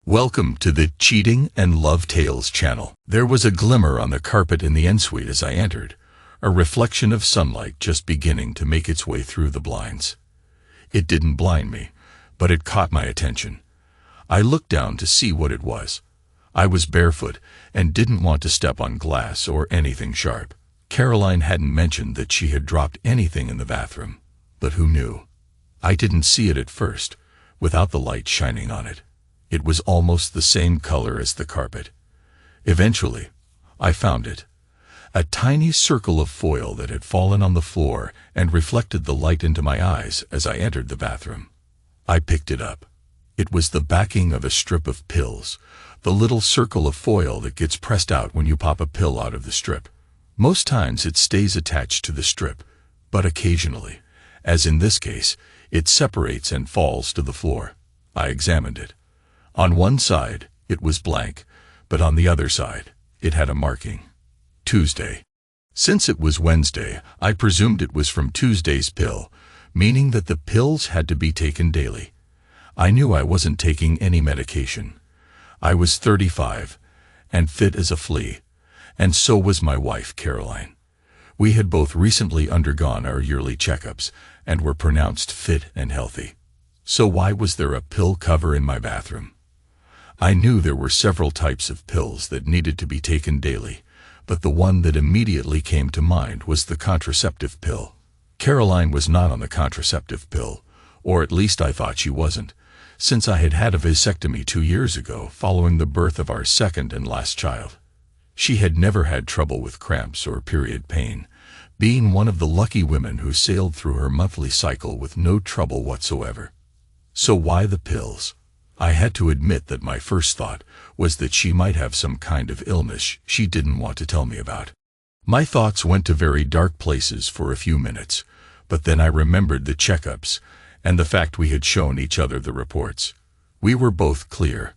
Welcome to the Cheating and Love Tales channel. There was a glimmer on the carpet in the ensuite as I entered, a reflection of sunlight just beginning to make its way through the blinds. It didn't blind me, but it caught my attention. I looked down to see what it was. I was barefoot and didn't want to step on glass or anything sharp. Caroline hadn't mentioned that she had dropped anything in the bathroom, but who knew? I didn't see it at first, without the light shining on it. It was almost the same color as the carpet. Eventually, I found it. A tiny circle of foil that had fallen on the floor and reflected the light into my eyes as I entered the bathroom. I picked it up. It was the backing of a strip of pills, the little circle of foil that gets pressed out when you pop a pill out of the strip. Most times it stays attached to the strip, but occasionally, as in this case, it separates and falls to the floor. I examined it. On one side, it was blank, but on the other side, it had a marking. Tuesday. Since it was Wednesday, I presumed it was from Tuesday's pill, meaning that the pills had to be taken daily. I knew I wasn't taking any medication. I was 35, and fit as a flea, and so was my wife, Caroline. We had both recently undergone our yearly checkups, and were pronounced fit and healthy. So why was there a pill cover in my bathroom? I knew there were several types of pills that needed to be taken daily, but the one that immediately came to mind was the contraceptive pill. Caroline was not on the contraceptive pill, or at least I thought she wasn't, since I had had a vasectomy 2 years ago following the birth of our second and last child. She had never had trouble with cramps or period pain, being one of the lucky women who sailed through her monthly cycle with no trouble whatsoever. So why the pills? I had to admit that my first thought was that she might have some kind of illness she didn't want to tell me about. My thoughts went to very dark places for a few minutes, but then I remembered the checkups and the fact we had shown each other the reports. We were both clear.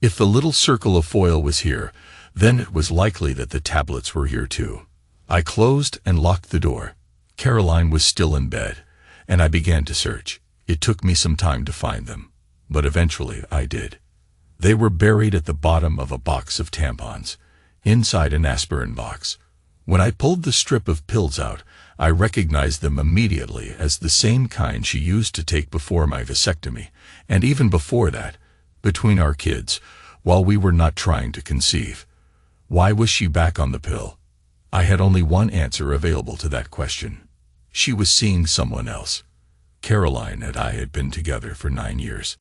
If the little circle of foil was here, then it was likely that the tablets were here too. I closed and locked the door. Caroline was still in bed, and I began to search. It took me some time to find them, but eventually I did. They were buried at the bottom of a box of tampons, inside an aspirin box. When I pulled the strip of pills out, I recognized them immediately as the same kind she used to take before my vasectomy, and even before that, between our kids, while we were not trying to conceive. Why was she back on the pill? I had only one answer available to that question. She was seeing someone else. Caroline and I had been together for 9 years.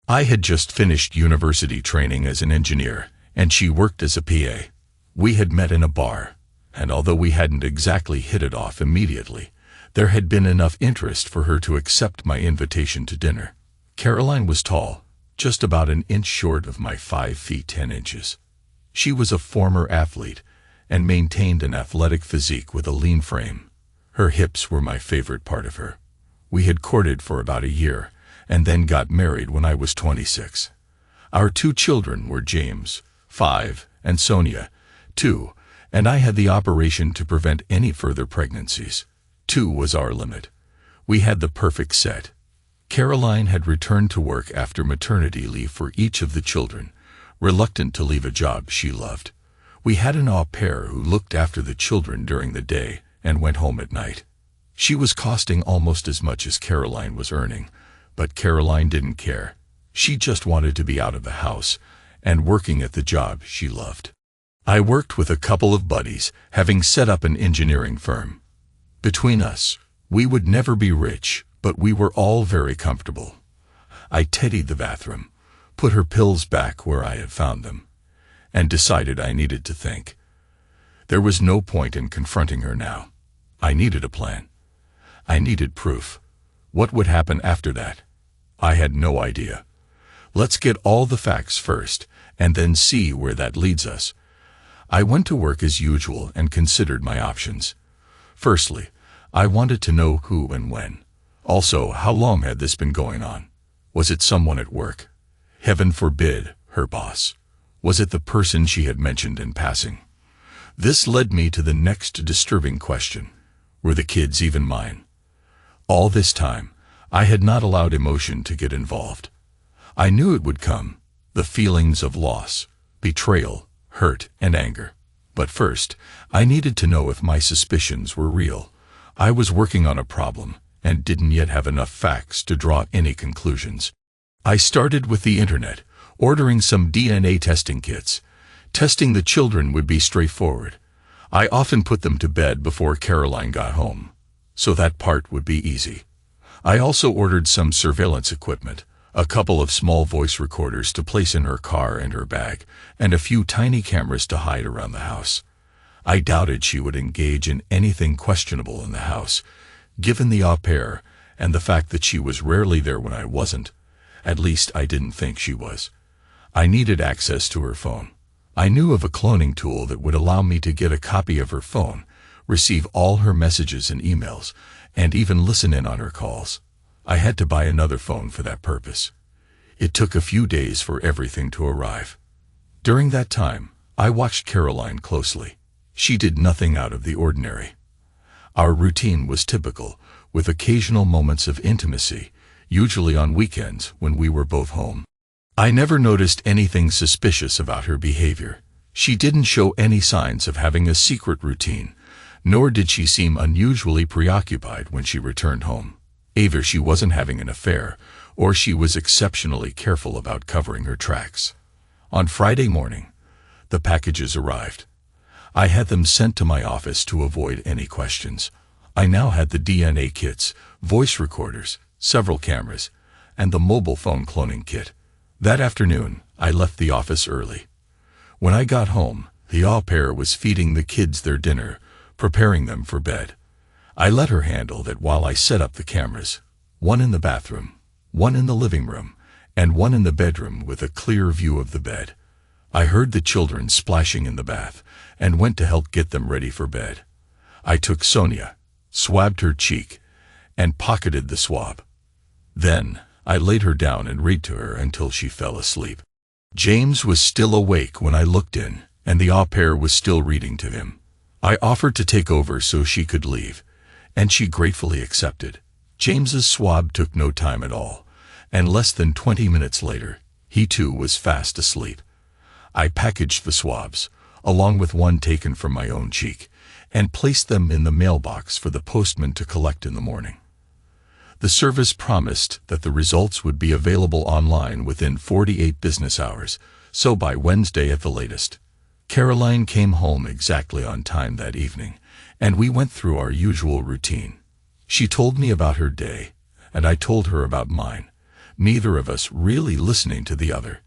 I had just finished university training as an engineer, and she worked as a PA. We had met in a bar, and although we hadn't exactly hit it off immediately, there had been enough interest for her to accept my invitation to dinner. Caroline was tall, just about an inch short of my 5 feet 10 inches. She was a former athlete, and maintained an athletic physique with a lean frame. Her hips were my favorite part of her. We had courted for about a year, and then got married when I was 26. Our 2 children were James, 5, and Sonia, 2, and I had the operation to prevent any further pregnancies. 2 was our limit. We had the perfect set. Caroline had returned to work after maternity leave for each of the children, reluctant to leave a job she loved. We had an au pair who looked after the children during the day and went home at night. She was costing almost as much as Caroline was earning, but Caroline didn't care. She just wanted to be out of the house and working at the job she loved. I worked with a couple of buddies, having set up an engineering firm. Between us, we would never be rich, but we were all very comfortable. I tidied the bathroom, put her pills back where I had found them, and decided I needed to think. There was no point in confronting her now. I needed a plan. I needed proof. What would happen after that? I had no idea. Let's get all the facts first, and then see where that leads us. I went to work as usual and considered my options. Firstly, I wanted to know who and when. Also, how long had this been going on? Was it someone at work? Heaven forbid, her boss. Was it the person she had mentioned in passing? This led me to the next disturbing question. Were the kids even mine? All this time, I had not allowed emotion to get involved. I knew it would come, The feelings of loss, betrayal, hurt, and anger. But first, I needed to know if my suspicions were real. I was working on a problem and didn't yet have enough facts to draw any conclusions. I started with the internet, ordering some DNA testing kits. Testing the children would be straightforward. I often put them to bed before Caroline got home, so that part would be easy. I also ordered some surveillance equipment, a couple of small voice recorders to place in her car and her bag, and a few tiny cameras to hide around the house. I doubted she would engage in anything questionable in the house, given the au pair and the fact that she was rarely there when I wasn't. At least I didn't think she was. I needed access to her phone. I knew of a cloning tool that would allow me to get a copy of her phone, receive all her messages and emails, and even listen in on her calls. I had to buy another phone for that purpose. It took a few days for everything to arrive. During that time, I watched Caroline closely. She did nothing out of the ordinary. Our routine was typical, with occasional moments of intimacy, usually on weekends when we were both home. I never noticed anything suspicious about her behavior. She didn't show any signs of having a secret routine, nor did she seem unusually preoccupied when she returned home. Either she wasn't having an affair, or she was exceptionally careful about covering her tracks. On Friday morning, the packages arrived. I had them sent to my office to avoid any questions. I now had the DNA kits, voice recorders, several cameras, and the mobile phone cloning kit. That afternoon, I left the office early. When I got home, the au pair was feeding the kids their dinner, preparing them for bed. I let her handle that while I set up the cameras, one in the bathroom, one in the living room, and one in the bedroom with a clear view of the bed. I heard the children splashing in the bath and went to help get them ready for bed. I took Sonia, swabbed her cheek, and pocketed the swab. Then, I laid her down and read to her until she fell asleep. James was still awake when I looked in, and the au pair was still reading to him. I offered to take over so she could leave, and she gratefully accepted. James's swab took no time at all, and less than 20 minutes later, he too was fast asleep. I packaged the swabs, along with one taken from my own cheek, and placed them in the mailbox for the postman to collect in the morning. The service promised that the results would be available online within 48 business hours, so by Wednesday at the latest. Caroline came home exactly on time that evening, and we went through our usual routine. She told me about her day, and I told her about mine, neither of us really listening to the other.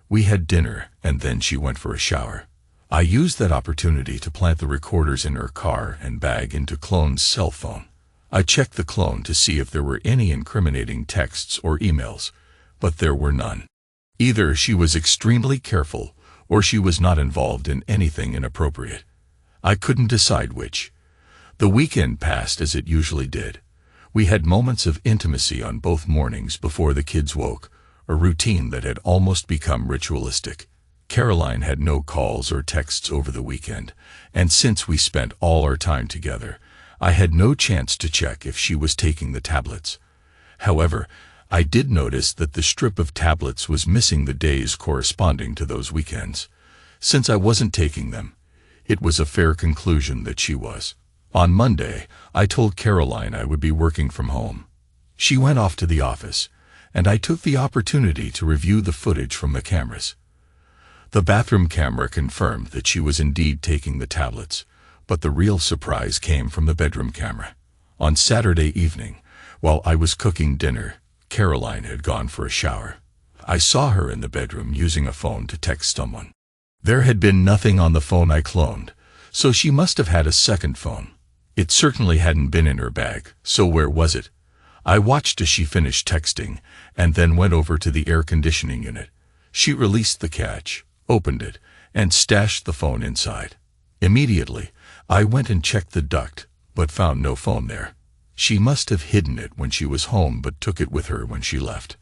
We had dinner, and then she went for a shower. I used that opportunity to plant the recorders in her car and bag into Clone's cell phone. I checked the clone to see if there were any incriminating texts or emails, but there were none. Either she was extremely careful, or she was not involved in anything inappropriate. I couldn't decide which. The weekend passed as it usually did. We had moments of intimacy on both mornings before the kids woke, a routine that had almost become ritualistic. Caroline had no calls or texts over the weekend, and since we spent all our time together, I had no chance to check if she was taking the tablets. However, I did notice that the strip of tablets was missing the days corresponding to those weekends. Since I wasn't taking them, it was a fair conclusion that she was. On Monday, I told Caroline I would be working from home. She went off to the office, and I took the opportunity to review the footage from the cameras. The bathroom camera confirmed that she was indeed taking the tablets, but the real surprise came from the bedroom camera. On Saturday evening, while I was cooking dinner, Caroline had gone for a shower. I saw her in the bedroom using a phone to text someone. There had been nothing on the phone I cloned, so she must have had a second phone. It certainly hadn't been in her bag, so where was it? I watched as she finished texting, and then went over to the air conditioning unit. She released the catch, opened it, and stashed the phone inside. Immediately, I went and checked the duct, but found no phone there. She must have hidden it when she was home but took it with her when she left.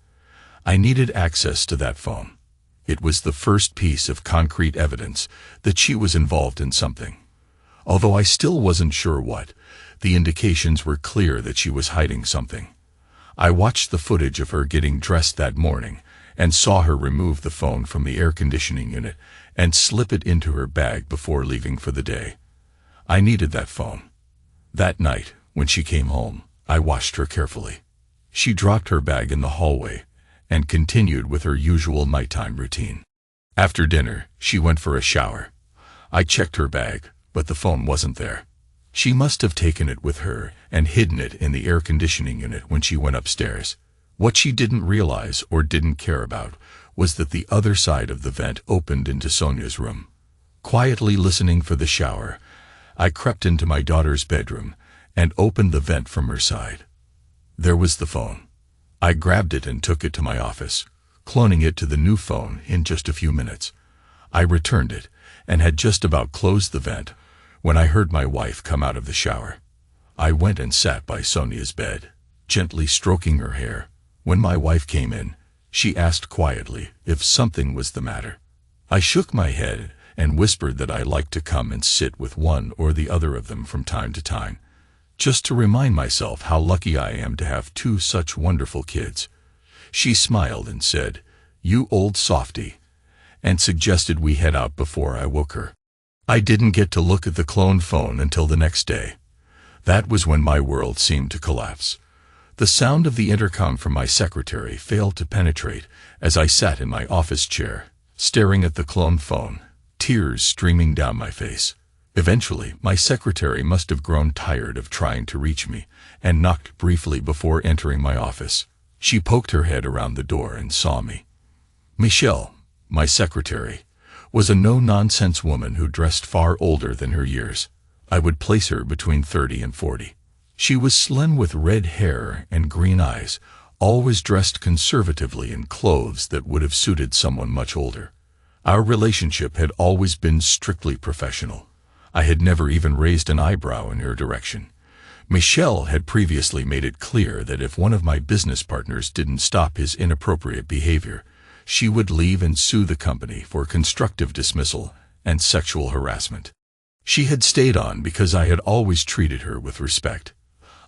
I needed access to that phone. It was the first piece of concrete evidence that she was involved in something. Although I still wasn't sure what, the indications were clear that she was hiding something. I watched the footage of her getting dressed that morning and saw her remove the phone from the air conditioning unit and slip it into her bag before leaving for the day. I needed that phone. That night, when she came home, I watched her carefully. She dropped her bag in the hallway and continued with her usual nighttime routine. After dinner, she went for a shower. I checked her bag, but the phone wasn't there. She must have taken it with her and hidden it in the air conditioning unit when she went upstairs. What she didn't realize or didn't care about was that the other side of the vent opened into Sonia's room. Quietly listening for the shower, I crept into my daughter's bedroom and opened the vent from her side. There was the phone. I grabbed it and took it to my office, cloning it to the new phone in just a few minutes. I returned it and had just about closed the vent when I heard my wife come out of the shower. I went and sat by Sonia's bed, gently stroking her hair. When my wife came in, she asked quietly if something was the matter. I shook my head and whispered that I liked to come and sit with one or the other of them from time to time, just to remind myself how lucky I am to have two such wonderful kids. She smiled and said, "You old softy," and suggested we head out before I woke her. I didn't get to look at the cloned phone until the next day. That was when my world seemed to collapse. The sound of the intercom from my secretary failed to penetrate as I sat in my office chair, staring at the cloned phone, tears streaming down my face. Eventually, my secretary must have grown tired of trying to reach me and knocked briefly before entering my office. She poked her head around the door and saw me. Michelle, my secretary, was a no-nonsense woman who dressed far older than her years. I would place her between 30 and 40. She was slim with red hair and green eyes, always dressed conservatively in clothes that would have suited someone much older. Our relationship had always been strictly professional. I had never even raised an eyebrow in her direction. Michelle had previously made it clear that if one of my business partners didn't stop his inappropriate behavior, she would leave and sue the company for constructive dismissal and sexual harassment. She had stayed on because I had always treated her with respect.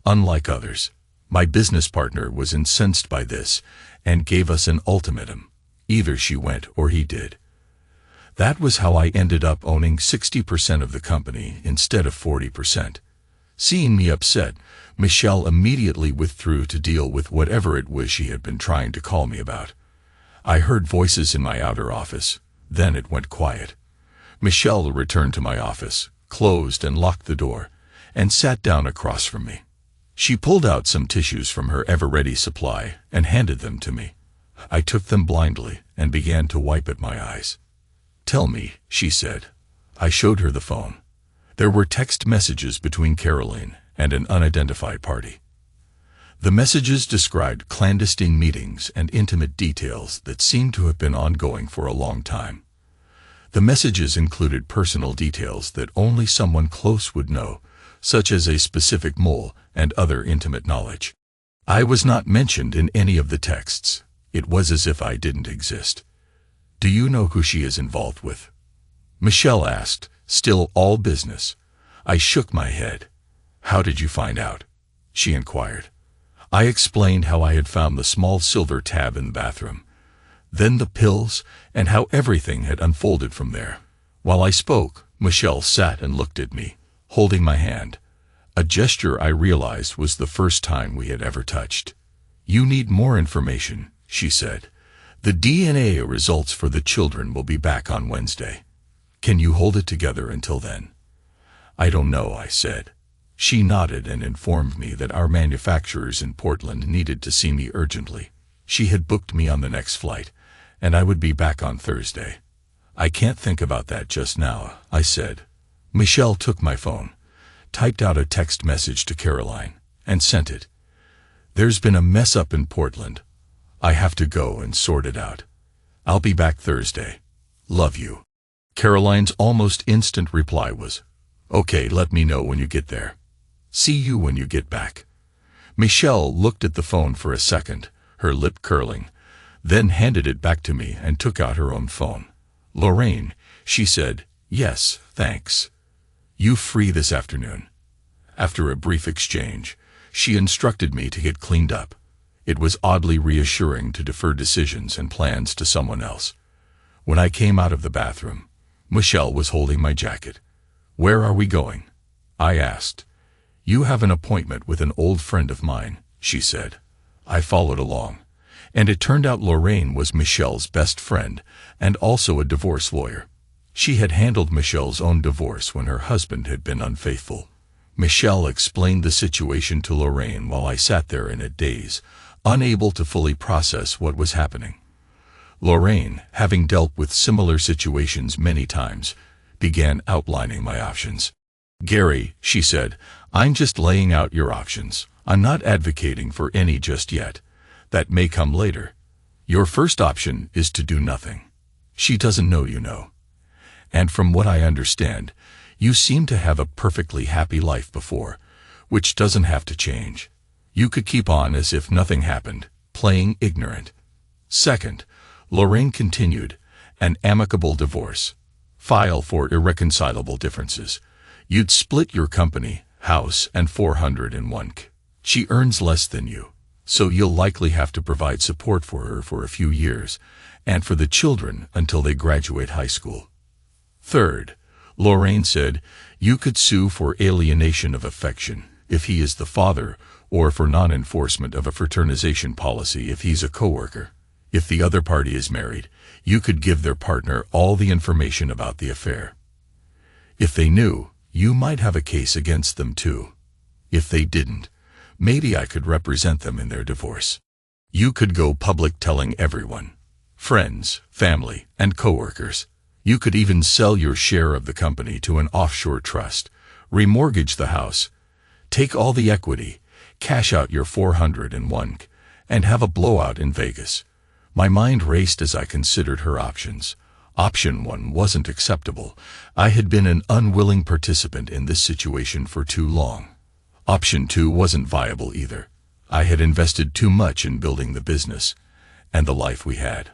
Unlike others, my business partner was incensed by this and gave us an ultimatum. Either she went or he did. That was how I ended up owning 60% of the company instead of 40%. Seeing me upset, Michelle immediately withdrew to deal with whatever it was she had been trying to call me about. I heard voices in my outer office. Then it went quiet. Michelle returned to my office, closed and locked the door, and sat down across from me. She pulled out some tissues from her ever-ready supply and handed them to me. I took them blindly and began to wipe at my eyes. "Tell me," she said. I showed her the phone. There were text messages between Caroline and an unidentified party. The messages described clandestine meetings and intimate details that seemed to have been ongoing for a long time. The messages included personal details that only someone close would know, such as a specific mole and other intimate knowledge. I was not mentioned in any of the texts. It was as if I didn't exist. "Do you know who she is involved with?" Michelle asked, still all business. I shook my head. "How did you find out?" she inquired. I explained how I had found the small silver tab in the bathroom, then the pills, and how everything had unfolded from there. While I spoke, Michelle sat and looked at me, holding my hand, a gesture I realized was the first time we had ever touched. "You need more information," she said. "The DNA results for the children will be back on Wednesday. Can you hold it together until then?" "I don't know," I said. She nodded and informed me that our manufacturers in Portland needed to see me urgently. She had booked me on the next flight, and I would be back on Thursday. "I can't think about that just now," I said. Michelle took my phone, typed out a text message to Caroline, and sent it. "There's been a mess up in Portland. I have to go and sort it out. I'll be back Thursday. Love you." Caroline's almost instant reply was, "Okay, let me know when you get there. See you when you get back." Michelle looked at the phone for a second, her lip curling, then handed it back to me and took out her own phone. "Lorraine," she said. "Yes, thanks. You free this afternoon?" After a brief exchange, she instructed me to get cleaned up. It was oddly reassuring to defer decisions and plans to someone else. When I came out of the bathroom, Michelle was holding my jacket. "Where are we going?" I asked. "You have an appointment with an old friend of mine," she said. I followed along, and it turned out Lorraine was Michelle's best friend and also a divorce lawyer. She had handled Michelle's own divorce when her husband had been unfaithful. Michelle explained the situation to Lorraine while I sat there in a daze, unable to fully process what was happening. Lorraine, having dealt with similar situations many times, began outlining my options. "Gary," she said, "I'm just laying out your options. I'm not advocating for any just yet. That may come later. Your first option is to do nothing. She doesn't know you know. And from what I understand, you seem to have a perfectly happy life before, which doesn't have to change. You could keep on as if nothing happened, playing ignorant. Second," Lorraine continued, "an amicable divorce. File for irreconcilable differences. You'd split your company, house, and 401k. She earns less than you, so you'll likely have to provide support for her for a few years, and for the children until they graduate high school. Third," Lorraine said, "you could sue for alienation of affection if he is the father, or for non-enforcement of a fraternization policy if he's a coworker. If the other party is married, you could give their partner all the information about the affair. If they knew, you might have a case against them too. If they didn't, maybe I could represent them in their divorce. You could go public telling everyone, friends, family, and coworkers. You could even sell your share of the company to an offshore trust, remortgage the house, take all the equity, cash out your 401k, and have a blowout in Vegas." My mind raced as I considered her options. Option 1 wasn't acceptable. I had been an unwilling participant in this situation for too long. Option 2 wasn't viable either. I had invested too much in building the business and the life we had.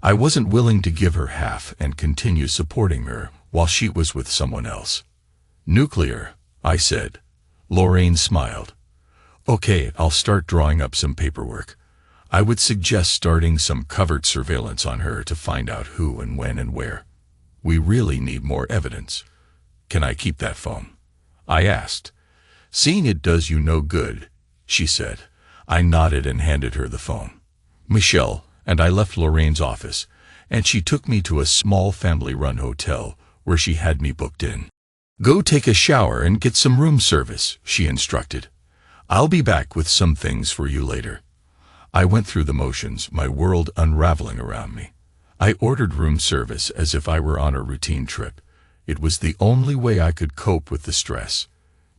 I wasn't willing to give her half and continue supporting her while she was with someone else. "Nuclear," I said. Lorraine smiled. "Okay, I'll start drawing up some paperwork. I would suggest starting some covert surveillance on her to find out who and when and where. We really need more evidence." "Can I keep that phone?" I asked. "Seeing it does you no good," she said. I nodded and handed her the phone. Michelle and I left Lorraine's office, and she took me to a small family-run hotel where she had me booked in. "Go take a shower and get some room service," she instructed. "I'll be back with some things for you later." I went through the motions, my world unraveling around me. I ordered room service as if I were on a routine trip. It was the only way I could cope with the stress.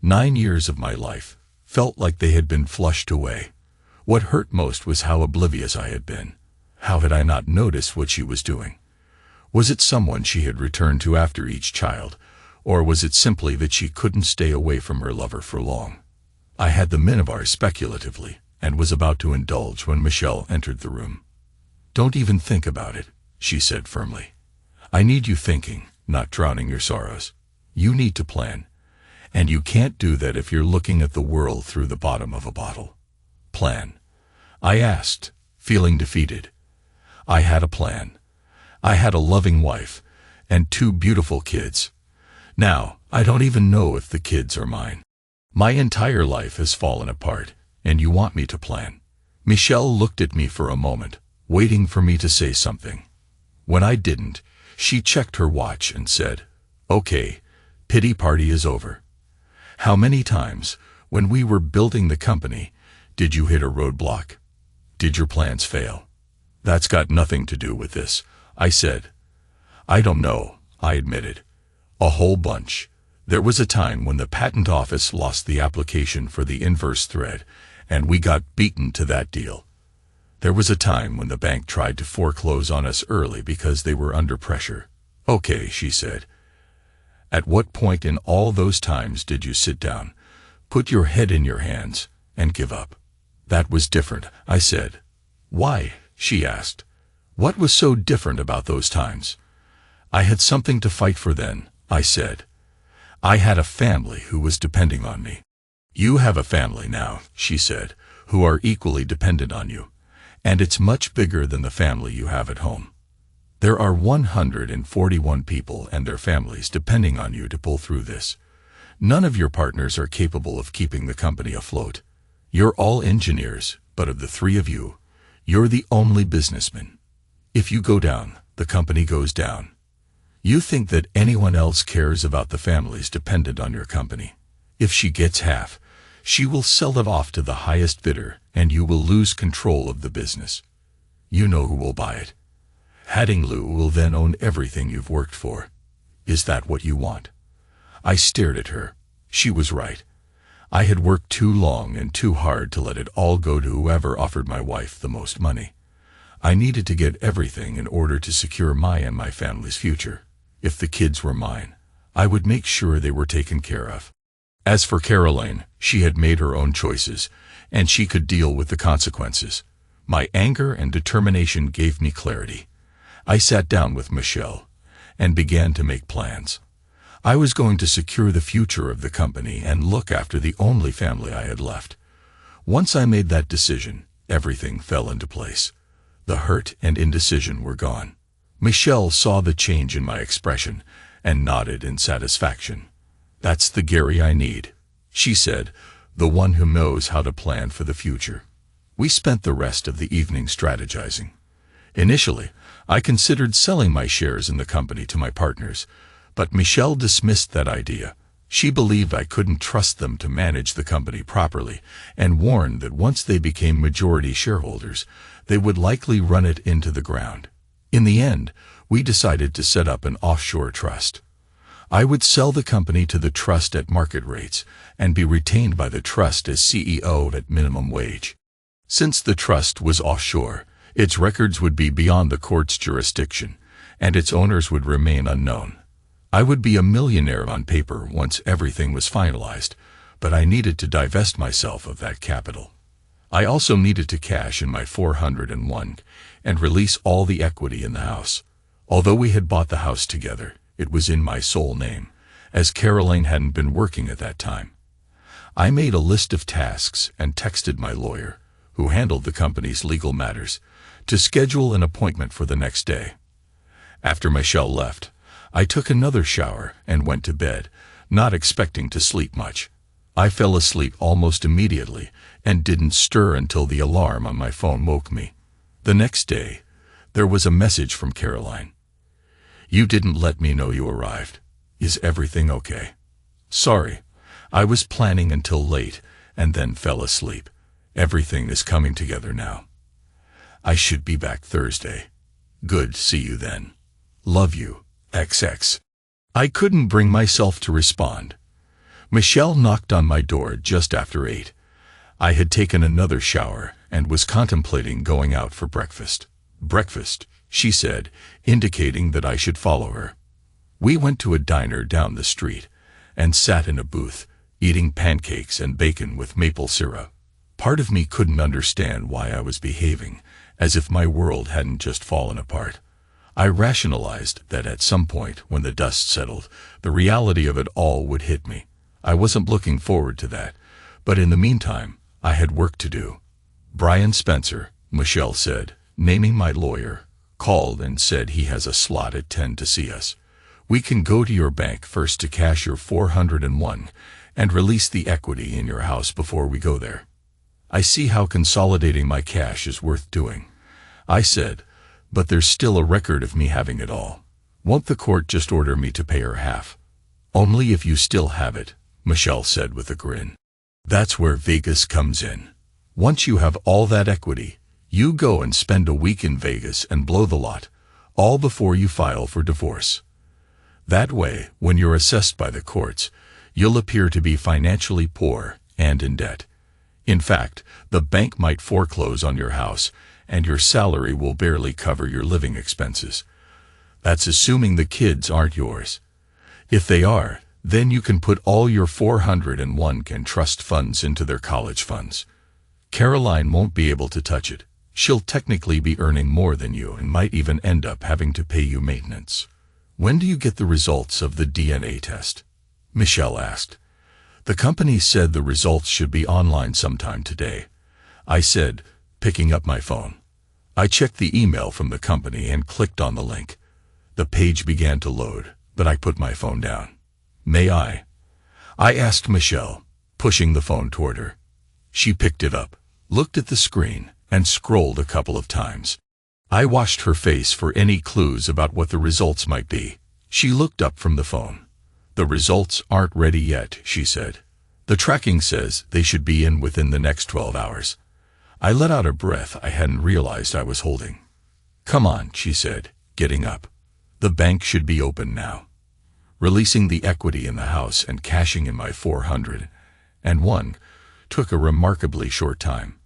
9 years of my life felt like they had been flushed away. What hurt most was how oblivious I had been. How had I not noticed what she was doing? Was it someone she had returned to after each child, or was it simply that she couldn't stay away from her lover for long? I had the minibar speculatively, and was about to indulge when Michelle entered the room. "Don't even think about it," she said firmly. "I need you thinking, not drowning your sorrows. You need to plan, and you can't do that if you're looking at the world through the bottom of a bottle." "Plan?" I asked, feeling defeated. I had a plan. I had a loving wife and 2 beautiful kids. Now, I don't even know if the kids are mine. My entire life has fallen apart, and you want me to plan. Michelle looked at me for a moment, waiting for me to say something. When I didn't, she checked her watch and said, "Okay, pity party is over. How many times, when we were building the company, did you hit a roadblock? Did your plans fail?" "That's got nothing to do with this," I said. "I don't know," I admitted. "A whole bunch. There was a time when the patent office lost the application for the inverse thread, and we got beaten to that deal. There was a time when the bank tried to foreclose on us early because they were under pressure." "Okay," she said. "At what point in all those times did you sit down, put your head in your hands, and give up?" "That was different," I said. "Why?" she asked. "What was so different about those times?" "I had something to fight for then," I said. "I had a family who was depending on me." "You have a family now," she said, who are equally dependent on you, and it's much bigger than the family you have at home. There are 141 people and their families depending on you to pull through this. None of your partners are capable of keeping the company afloat. You're all engineers, but of the three of you, you're the only businessman. If you go down, the company goes down. You think that anyone else cares about the families dependent on your company. If she gets half, she will sell it off to the highest bidder, and you will lose control of the business. You know who will buy it. Haddinglu will then own everything you've worked for. Is that what you want? I stared at her. She was right. I had worked too long and too hard to let it all go to whoever offered my wife the most money. I needed to get everything in order to secure my and my family's future. If the kids were mine, I would make sure they were taken care of. As for Caroline, she had made her own choices, and she could deal with the consequences. My anger and determination gave me clarity. I sat down with Michelle and began to make plans. I was going to secure the future of the company and look after the only family I had left. Once I made that decision, everything fell into place. The hurt and indecision were gone. Michelle saw the change in my expression and nodded in satisfaction. That's the Gary I need, she said, the one who knows how to plan for the future. We spent the rest of the evening strategizing. Initially, I considered selling my shares in the company to my partners, but Michelle dismissed that idea. She believed I couldn't trust them to manage the company properly and warned that once they became majority shareholders, they would likely run it into the ground. In the end, we decided to set up an offshore trust. I would sell the company to the trust at market rates and be retained by the trust as CEO at minimum wage. Since the trust was offshore, its records would be beyond the court's jurisdiction, and its owners would remain unknown. I would be a millionaire on paper once everything was finalized, but I needed to divest myself of that capital. I also needed to cash in my 401 and release all the equity in the house. Although we had bought the house together, it was in my sole name, as Caroline hadn't been working at that time. I made a list of tasks and texted my lawyer, who handled the company's legal matters, to schedule an appointment for the next day. After Michelle left, I took another shower and went to bed, not expecting to sleep much. I fell asleep almost immediately and didn't stir until the alarm on my phone woke me. The next day, there was a message from Caroline. You didn't let me know you arrived. Is everything okay? Sorry, I was planning until late and then fell asleep. Everything is coming together now. I should be back Thursday. Good, see you then. Love you, XX. I couldn't bring myself to respond. Michelle knocked on my door just after 8. I had taken another shower and was contemplating going out for breakfast. Breakfast, she said, indicating that I should follow her. We went to a diner down the street and sat in a booth, eating pancakes and bacon with maple syrup. Part of me couldn't understand why I was behaving as if my world hadn't just fallen apart. I rationalized that at some point when the dust settled, the reality of it all would hit me. I wasn't looking forward to that, but in the meantime, I had work to do. Brian Spencer, Michelle said, naming my lawyer, called and said he has a slot at 10 to see us. We can go to your bank first to cash your 401 and release the equity in your house before we go there. I see how consolidating my cash is worth doing, I said, but there's still a record of me having it all. Won't the court just order me to pay her half? Only if you still have it, Michelle said with a grin. That's where Vegas comes in. Once you have all that equity, you go and spend a week in Vegas and blow the lot, all before you file for divorce. That way, when you're assessed by the courts, you'll appear to be financially poor and in debt. In fact, the bank might foreclose on your house, and your salary will barely cover your living expenses. That's assuming the kids aren't yours. If they are, then you can put all your 401 trust funds into their college funds. Caroline won't be able to touch it. She'll technically be earning more than you and might even end up having to pay you maintenance. When do you get the results of the DNA test? Michelle asked. The company said the results should be online sometime today. I said, picking up my phone. I checked the email from the company and clicked on the link. The page began to load, but I put my phone down. May I? I asked Michelle, pushing the phone toward her. She picked it up, looked at the screen, and scrolled a couple of times. I watched her face for any clues about what the results might be. She looked up from the phone. The results aren't ready yet, she said. The tracking says they should be in within the next 12 hours. I let out a breath I hadn't realized I was holding. Come on, she said, getting up. The bank should be open now. Releasing the equity in the house and cashing in my 401 took a remarkably short time.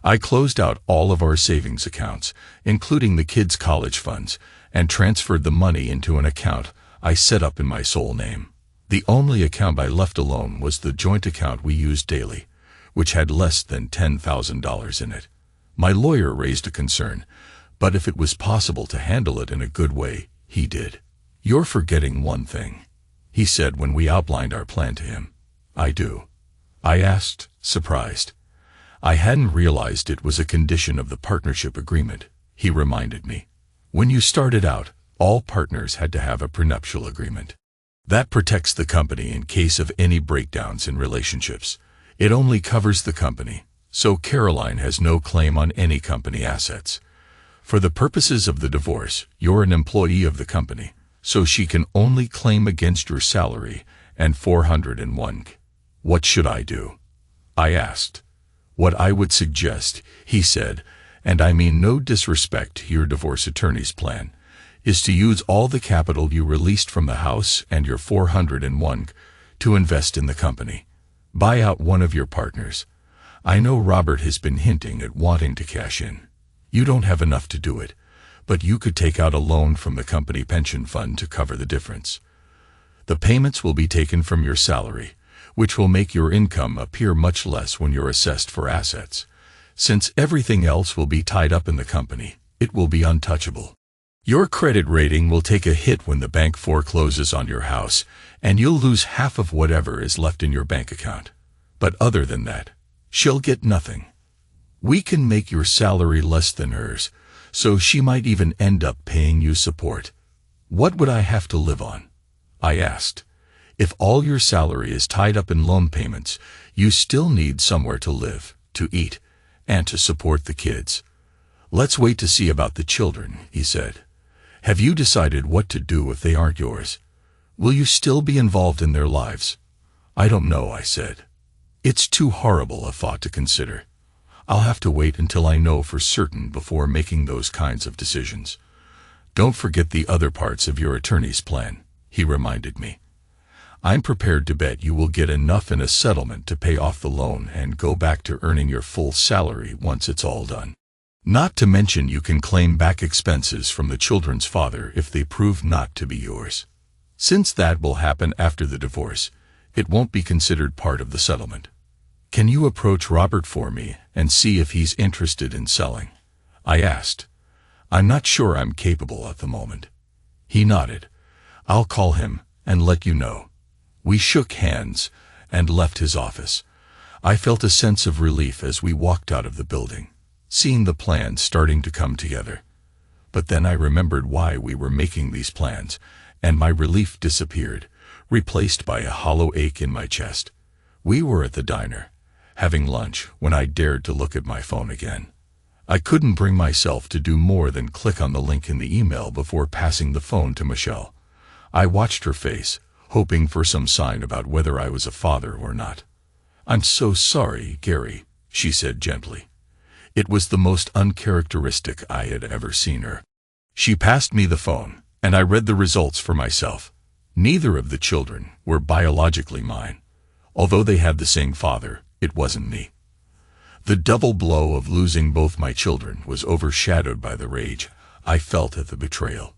I closed out all of our savings accounts, including the kids' college funds, and transferred the money into an account I set up in my sole name. The only account I left alone was the joint account we used daily, which had less than $10,000 in it. My lawyer raised a concern, but if it was possible to handle it in a good way, he did. You're forgetting one thing, he said when we outlined our plan to him. I do. I asked, surprised. I hadn't realized it was a condition of the partnership agreement, he reminded me. When you started out, all partners had to have a prenuptial agreement. That protects the company in case of any breakdowns in relationships. It only covers the company, so Caroline has no claim on any company assets. For the purposes of the divorce, you're an employee of the company, so she can only claim against your salary and 401. What should I do? I asked. What I would suggest, he said, and I mean no disrespect to your divorce attorney's plan, is to use all the capital you released from the house and your 401 to invest in the company. Buy out one of your partners. I know Robert has been hinting at wanting to cash in. You don't have enough to do it, but you could take out a loan from the company pension fund to cover the difference. The payments will be taken from your salary, which will make your income appear much less when you're assessed for assets. Since everything else will be tied up in the company, it will be untouchable. Your credit rating will take a hit when the bank forecloses on your house, and you'll lose half of whatever is left in your bank account. But other than that, she'll get nothing. We can make your salary less than hers, so she might even end up paying you support. What would I have to live on? I asked. If all your salary is tied up in loan payments, you still need somewhere to live, to eat, and to support the kids. Let's wait to see about the children, he said. Have you decided what to do if they aren't yours? Will you still be involved in their lives? I don't know, I said. It's too horrible a thought to consider. I'll have to wait until I know for certain before making those kinds of decisions. Don't forget the other parts of your attorney's plan, he reminded me. I'm prepared to bet you will get enough in a settlement to pay off the loan and go back to earning your full salary once it's all done. Not to mention you can claim back expenses from the children's father if they prove not to be yours. Since that will happen after the divorce, it won't be considered part of the settlement. Can you approach Robert for me and see if he's interested in selling? I asked. I'm not sure I'm capable at the moment. He nodded. I'll call him and let you know. We shook hands and left his office. I felt a sense of relief as we walked out of the building, seeing the plans starting to come together. But then I remembered why we were making these plans, and my relief disappeared, replaced by a hollow ache in my chest. We were at the diner, having lunch, when I dared to look at my phone again. I couldn't bring myself to do more than click on the link in the email before passing the phone to Michelle. I watched her face, hoping for some sign about whether I was a father or not. I'm so sorry, Gary, she said gently. It was the most uncharacteristic I had ever seen her. She passed me the phone, and I read the results for myself. Neither of the children were biologically mine. Although they had the same father, it wasn't me. The double blow of losing both my children was overshadowed by the rage I felt at the betrayal.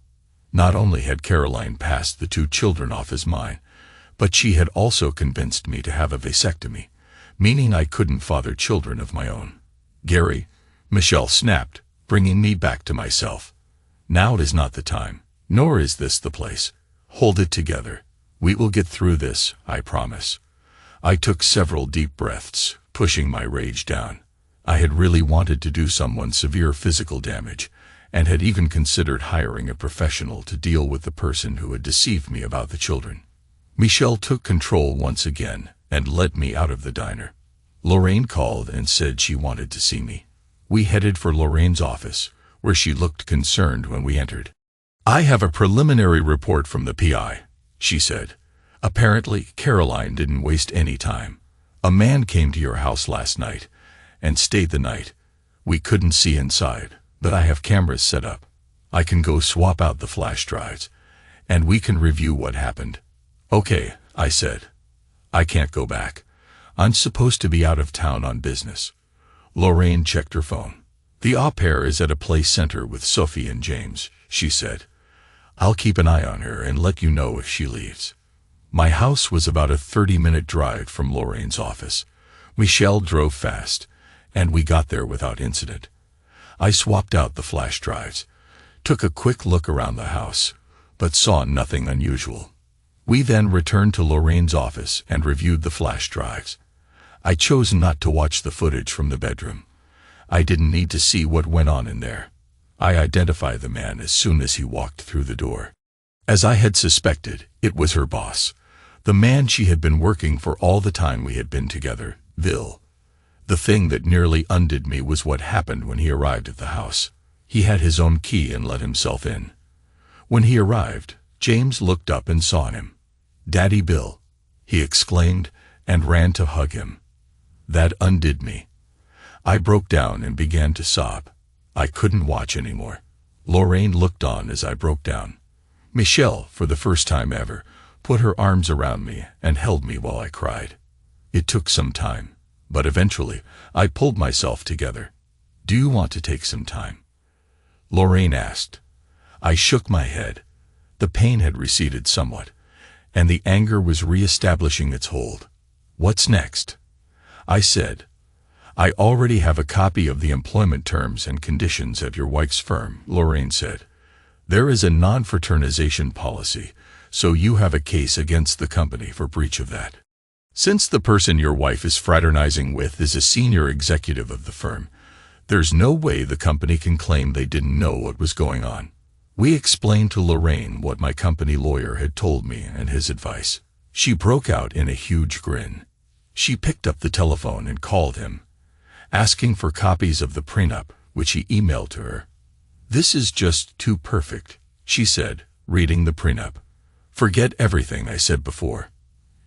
Not only had Caroline passed the 2 children off as mine, but she had also convinced me to have a vasectomy, meaning I couldn't father children of my own. Gary, Michelle snapped, bringing me back to myself. Now is not the time, nor is this the place. Hold it together. We will get through this, I promise. I took several deep breaths, pushing my rage down. I had really wanted to do someone severe physical damage, and had even considered hiring a professional to deal with the person who had deceived me about the children. Michelle took control once again and led me out of the diner. Lorraine called and said she wanted to see me. We headed for Lorraine's office, where she looked concerned when we entered. "I have a preliminary report from the PI," she said. "Apparently, Caroline didn't waste any time. A man came to your house last night and stayed the night. We couldn't see inside, but I have cameras set up. I can go swap out the flash drives, and we can review what happened." "Okay," I said. "I can't go back. I'm supposed to be out of town on business." Lorraine checked her phone. "The au pair is at a play center with Sophie and James," she said. "I'll keep an eye on her and let you know if she leaves." My house was about a 30-minute drive from Lorraine's office. Michelle drove fast, and we got there without incident. I swapped out the flash drives, took a quick look around the house, but saw nothing unusual. We then returned to Lorraine's office and reviewed the flash drives. I chose not to watch the footage from the bedroom. I didn't need to see what went on in there. I identified the man as soon as he walked through the door. As I had suspected, it was her boss, the man she had been working for all the time we had been together, Bill. The thing that nearly undid me was what happened when he arrived at the house. He had his own key and let himself in. When he arrived, James looked up and saw him. "Daddy Bill," he exclaimed, and ran to hug him. That undid me. I broke down and began to sob. I couldn't watch anymore. Lorraine looked on as I broke down. Michelle, for the first time ever, put her arms around me and held me while I cried. It took some time, but eventually I pulled myself together. "Do you want to take some time?" Lorraine asked. I shook my head. The pain had receded somewhat, and the anger was re-establishing its hold. "What's next?" I said. "I already have a copy of the employment terms and conditions of your wife's firm," Lorraine said. "There is a non-fraternization policy, so you have a case against the company for breach of that. Since the person your wife is fraternizing with is a senior executive of the firm, there's no way the company can claim they didn't know what was going on." We explained to Lorraine what my company lawyer had told me and his advice. She broke out in a huge grin. She picked up the telephone and called him, asking for copies of the prenup, which he emailed to her. "This is just too perfect," she said, reading the prenup. "Forget everything I said before.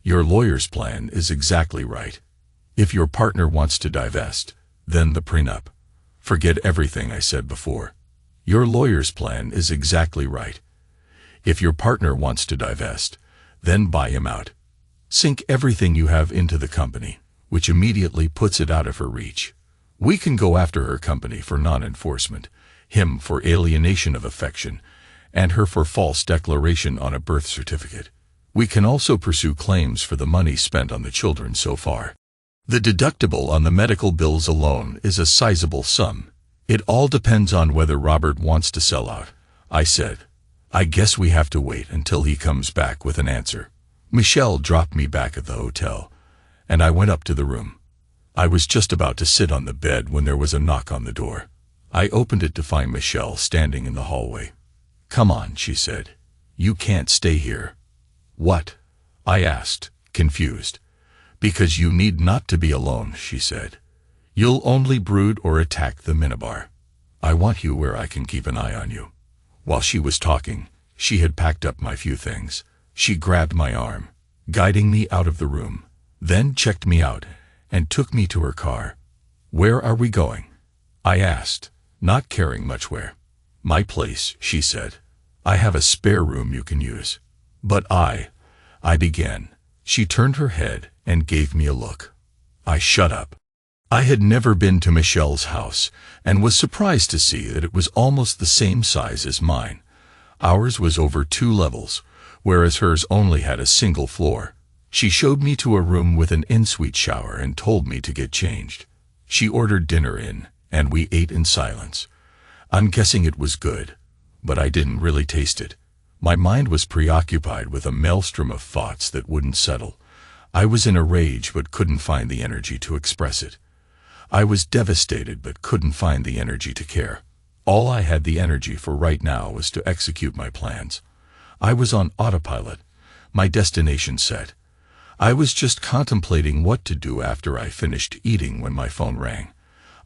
Your lawyer's plan is exactly right. If your partner wants to divest, then the prenup. Forget everything I said before. Your lawyer's plan is exactly right. If your partner wants to divest, then buy him out. Sink everything you have into the company, which immediately puts it out of her reach. We can go after her company for non-enforcement, him for alienation of affection, and her for false declaration on a birth certificate. We can also pursue claims for the money spent on the children so far. The deductible on the medical bills alone is a sizable sum. It all depends on whether Robert wants to sell out," I said. "I guess we have to wait until he comes back with an answer." Michelle dropped me back at the hotel, and I went up to the room. I was just about to sit on the bed when there was a knock on the door. I opened it to find Michelle standing in the hallway. "Come on," she said. "You can't stay here." "What?" I asked, confused. "Because you need not to be alone," she said. "You'll only brood or attack the minibar. I want you where I can keep an eye on you." While she was talking, she had packed up my few things. She grabbed my arm, guiding me out of the room, then checked me out and took me to her car. "Where are we going?" I asked, not caring much where. "My place," she said. "I have a spare room you can use." "But I began. She turned her head and gave me a look. I shut up. I had never been to Michelle's house and was surprised to see that it was almost the same size as mine. Ours was over 2 levels, whereas hers only had a single floor. She showed me to a room with an en-suite shower and told me to get changed. She ordered dinner in, and we ate in silence. I'm guessing it was good, but I didn't really taste it. My mind was preoccupied with a maelstrom of thoughts that wouldn't settle. I was in a rage but couldn't find the energy to express it. I was devastated but couldn't find the energy to care. All I had the energy for right now was to execute my plans. I was on autopilot, my destination set. I was just contemplating what to do after I finished eating when my phone rang.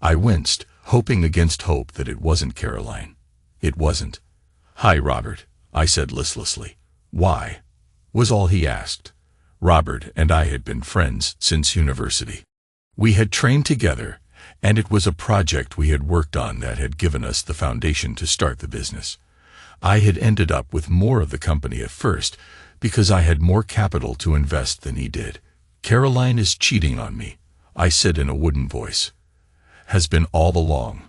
I winced, hoping against hope that it wasn't Caroline. It wasn't. "Hi, Robert," I said listlessly. "Why?" was all he asked. Robert and I had been friends since university. We had trained together, and it was a project we had worked on that had given us the foundation to start the business. I had ended up with more of the company at first because I had more capital to invest than he did. "Caroline is cheating on me," I said in a wooden voice. "Has been all along?"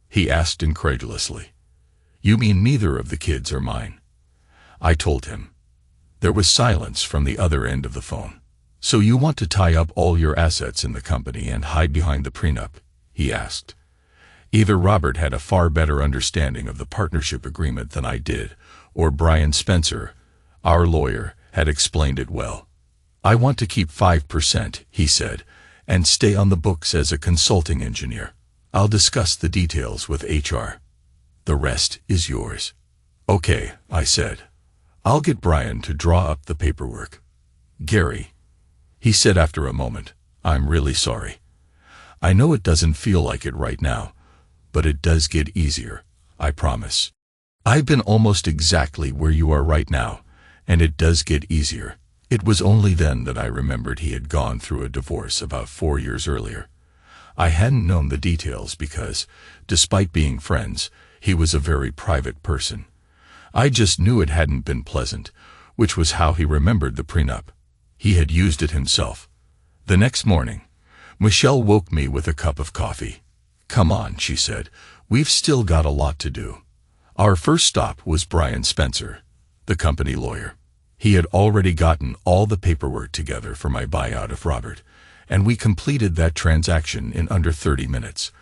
he asked incredulously. "You mean neither of the kids are mine?" I told him. There was silence from the other end of the phone. "So you want to tie up all your assets in the company and hide behind the prenup?" he asked. Either Robert had a far better understanding of the partnership agreement than I did, or Brian Spencer, our lawyer, had explained it well. "I want to keep 5%, he said, "and stay on the books as a consulting engineer. I'll discuss the details with HR. The rest is yours." "Okay," I said. "I'll get Brian to draw up the paperwork." "Gary," he said after a moment, "I'm really sorry. I know it doesn't feel like it right now, but it does get easier, I promise. I've been almost exactly where you are right now, and it does get easier." It was only then that I remembered he had gone through a divorce about 4 years earlier. I hadn't known the details because, despite being friends, he was a very private person. I just knew it hadn't been pleasant, which was how he remembered the prenup. He had used it himself. The next morning, Michelle woke me with a cup of coffee. "Come on," she said, "we've still got a lot to do." Our first stop was Brian Spencer, the company lawyer. He had already gotten all the paperwork together for my buyout of Robert, and we completed that transaction in under 30 minutes.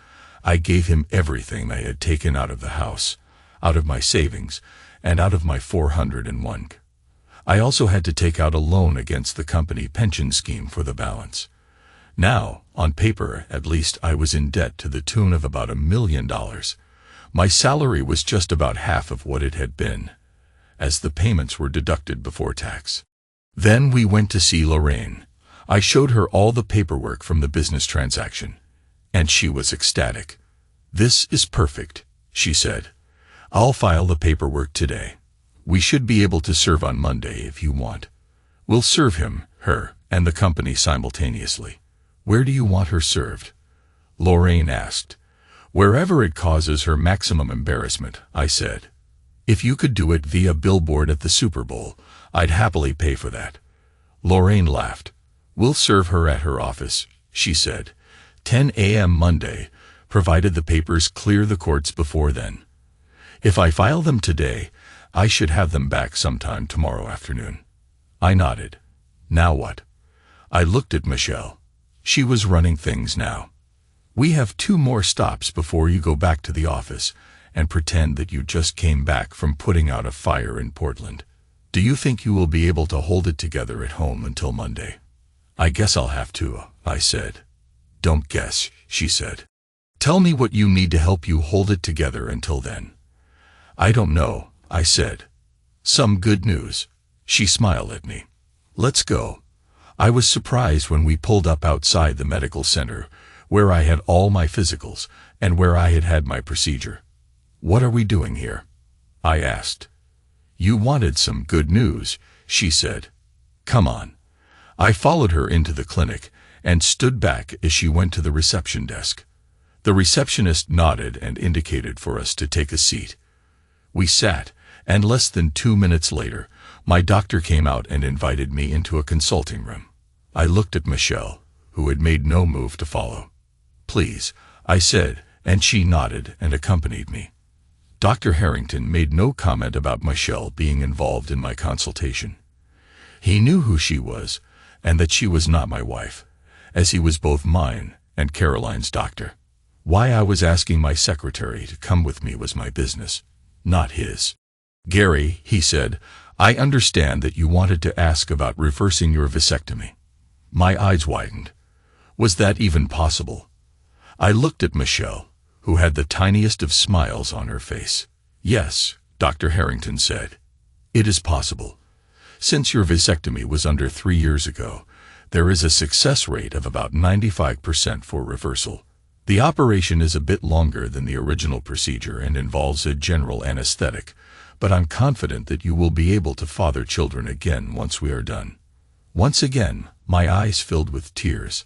I gave him everything I had taken out of the house, out of my savings, and out of my 401. I also had to take out a loan against the company pension scheme for the balance. Now, on paper, at least, I was in debt to the tune of about $1 million. My salary was just about half of what it had been, as the payments were deducted before tax. Then we went to see Lorraine. I showed her all the paperwork from the business transaction, and she was ecstatic. "This is perfect," she said. "I'll file the paperwork today. We should be able to serve on Monday if you want." "We'll serve him, her, and the company simultaneously." "Where do you want her served?" Lorraine asked. "Wherever it causes her maximum embarrassment," I said. "If you could do it via billboard at the Super Bowl, I'd happily pay for that." Lorraine laughed. "We'll serve her at her office," she said. 10 a.m. Monday, provided the papers clear the courts before then. If I file them today, I should have them back sometime tomorrow afternoon. I nodded. "Now what?" I looked at Michelle. She was running things now. "We have 2 more stops before you go back to the office and pretend that you just came back from putting out a fire in Portland. Do you think you will be able to hold it together at home until Monday?" "I guess I'll have to," I said. "Don't guess," she said. "Tell me what you need to help you hold it together until then." "I don't know," I said. "Some good news." She smiled at me. "Let's go." I was surprised when we pulled up outside the medical center, where I had all my physicals and where I had had my procedure. "What are we doing here?" I asked. "You wanted some good news," she said. "Come on." I followed her into the clinic and stood back as she went to the reception desk. The receptionist nodded and indicated for us to take a seat. We sat, and less than 2 minutes later, my doctor came out and invited me into a consulting room. I looked at Michelle, who had made no move to follow. "Please," I said, and she nodded and accompanied me. Dr. Harrington made no comment about Michelle being involved in my consultation. He knew who she was, and that she was not my wife, as he was both mine and Caroline's doctor. Why I was asking my secretary to come with me was my business, not his. "Gary," he said, "I understand that you wanted to ask about reversing your vasectomy." My eyes widened. Was that even possible? I looked at Michelle, who had the tiniest of smiles on her face. Yes, Dr. Harrington said. It is possible. Since your vasectomy was under 3 years ago, there is a success rate of about 95% for reversal. The operation is a bit longer than the original procedure and involves a general anesthetic, but I'm confident that you will be able to father children again once we are done. Once again, my eyes filled with tears.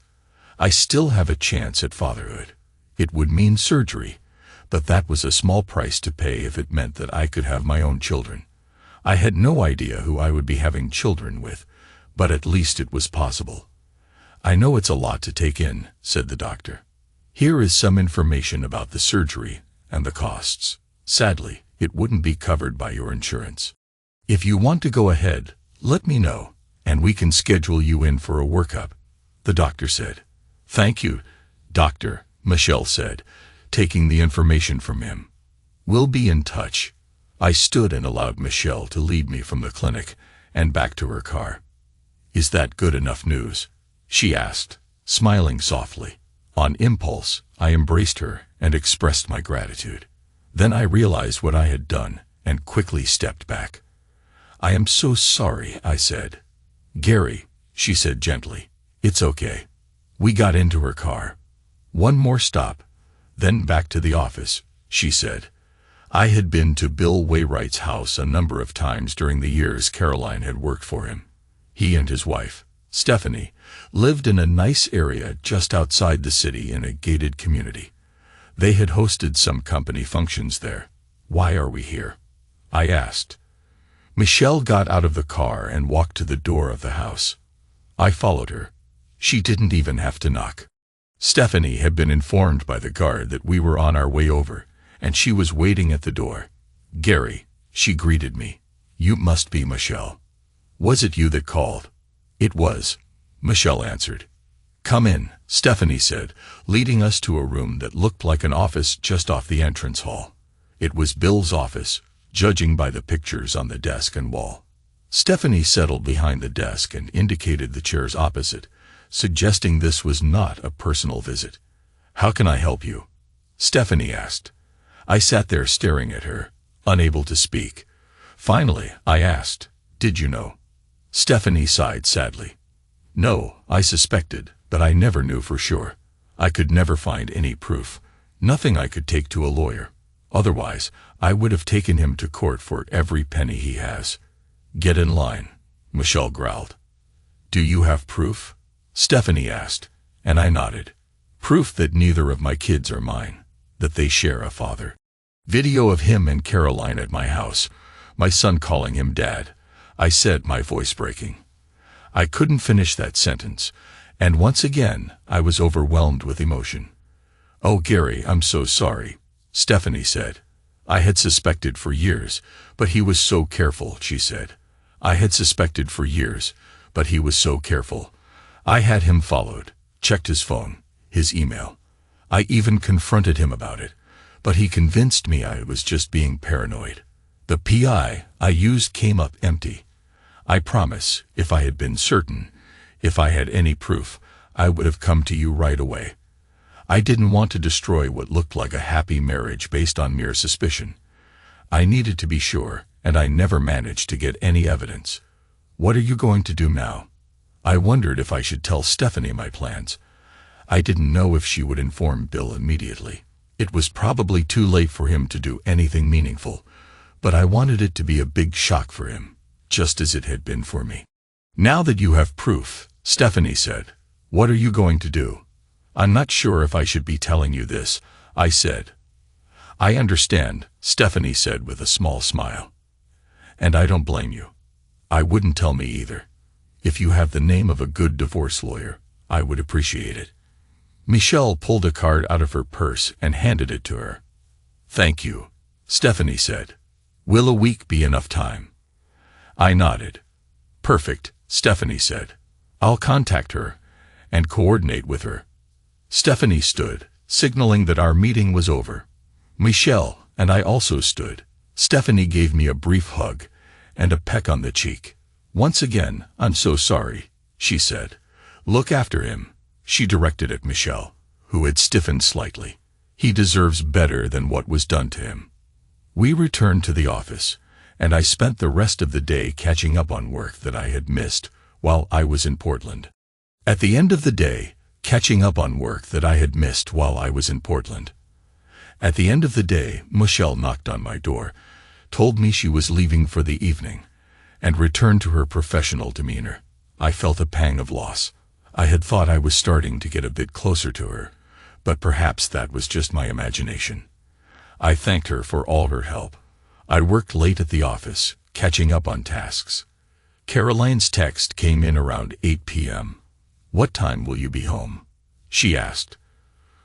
I still have a chance at fatherhood. It would mean surgery, but that was a small price to pay if it meant that I could have my own children. I had no idea who I would be having children with, but at least it was possible. I know it's a lot to take in, said the doctor. Here is some information about the surgery and the costs. Sadly, it wouldn't be covered by your insurance. If you want to go ahead, let me know, and we can schedule you in for a workup, the doctor said. Thank you, doctor, Michelle said, taking the information from him. We'll be in touch. I stood and allowed Michelle to lead me from the clinic and back to her car. Is that good enough news? She asked, smiling softly. On impulse, I embraced her and expressed my gratitude. Then I realized what I had done and quickly stepped back. I am so sorry, I said. Gary, she said gently, it's okay. We got into her car. One more stop, then back to the office, she said. I had been to Bill Wainwright's house a number of times during the years Caroline had worked for him. He and his wife, Stephanie, lived in a nice area just outside the city in a gated community. They had hosted some company functions there. Why are we here? I asked. Michelle got out of the car and walked to the door of the house. I followed her. She didn't even have to knock. Stephanie had been informed by the guard that we were on our way over, and she was waiting at the door. Gary, she greeted me. You must be Michelle. Was it you that called? It was, Michelle answered. Come in, Stephanie said, leading us to a room that looked like an office just off the entrance hall. It was Bill's office, judging by the pictures on the desk and wall. Stephanie settled behind the desk and indicated the chairs opposite, suggesting this was not a personal visit. How can I help you? Stephanie asked. I sat there staring at her, unable to speak. Finally, I asked, did you know? Stephanie sighed sadly. No, I suspected, but I never knew for sure. I could never find any proof, nothing I could take to a lawyer. Otherwise, I would have taken him to court for every penny he has. Get in line, Michelle growled. Do you have proof? Stephanie asked, and I nodded. Proof that neither of my kids are mine, that they share a father. Video of him and Caroline at my house, my son calling him Dad. I said, my voice breaking. I couldn't finish that sentence, and once again I was overwhelmed with emotion. Oh, Gary, I'm so sorry, Stephanie said. I had suspected for years, but he was so careful, she said. I had suspected for years, but he was so careful. I had him followed, checked his phone, his email. I even confronted him about it, but he convinced me I was just being paranoid. The PI I used came up empty. I promise, if I had been certain, if I had any proof, I would have come to you right away. I didn't want to destroy what looked like a happy marriage based on mere suspicion. I needed to be sure, and I never managed to get any evidence. What are you going to do now? I wondered if I should tell Stephanie my plans. I didn't know if she would inform Bill immediately. It was probably too late for him to do anything meaningful, but I wanted it to be a big shock for him, just as it had been for me. Now that you have proof, Stephanie said, what are you going to do? I'm not sure if I should be telling you this, I said. I understand, Stephanie said with a small smile. And I don't blame you. I wouldn't tell me either. If you have the name of a good divorce lawyer, I would appreciate it. Michelle pulled a card out of her purse and handed it to her. Thank you, Stephanie said. Will a week be enough time? I nodded. Perfect, Stephanie said. I'll contact her and coordinate with her. Stephanie stood, signaling that our meeting was over. Michelle and I also stood. Stephanie gave me a brief hug and a peck on the cheek. Once again, I'm so sorry, she said. Look after him, she directed at Michelle, who had stiffened slightly. He deserves better than what was done to him. We returned to the office, and I spent the rest of the day catching up on work that I had missed while I was in Portland. At the end of the day, catching up on work that I had missed while I was in Portland. At the end of the day, Michelle knocked on my door, told me she was leaving for the evening, and returned to her professional demeanor. I felt a pang of loss. I had thought I was starting to get a bit closer to her, but perhaps that was just my imagination. I thanked her for all her help. I worked late at the office, catching up on tasks. Caroline's text came in around 8 p.m. "What time will you be home?" she asked.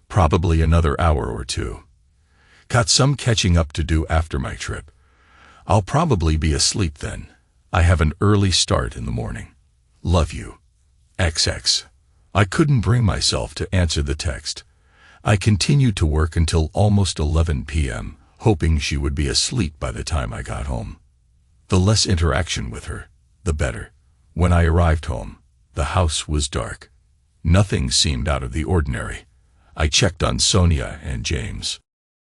"Probably another hour or two. Got some catching up to do after my trip. I'll probably be asleep then. I have an early start in the morning. Love you. XX." I couldn't bring myself to answer the text. I continued to work until almost 11 p.m., hoping she would be asleep by the time I got home. The less interaction with her, the better. When I arrived home, the house was dark. Nothing seemed out of the ordinary. I checked on Sonia and James.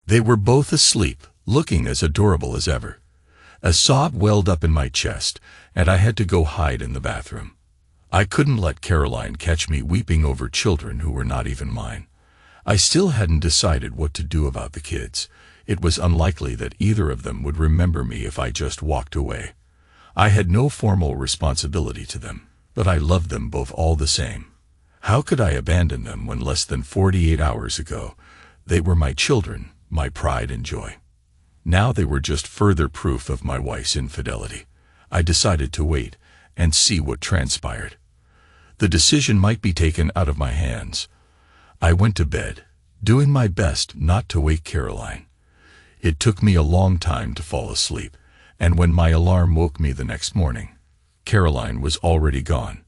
They were both asleep, looking as adorable as ever. A sob welled up in my chest, and I had to go hide in the bathroom. I couldn't let Caroline catch me weeping over children who were not even mine. I still hadn't decided what to do about the kids. It was unlikely that either of them would remember me if I just walked away. I had no formal responsibility to them, but I loved them both all the same. How could I abandon them when less than 48 hours ago they were my children, my pride and joy? Now they were just further proof of my wife's infidelity. I decided to wait and see what transpired. The decision might be taken out of my hands. I went to bed, doing my best not to wake Caroline. It took me a long time to fall asleep, and when my alarm woke me the next morning, Caroline was already gone.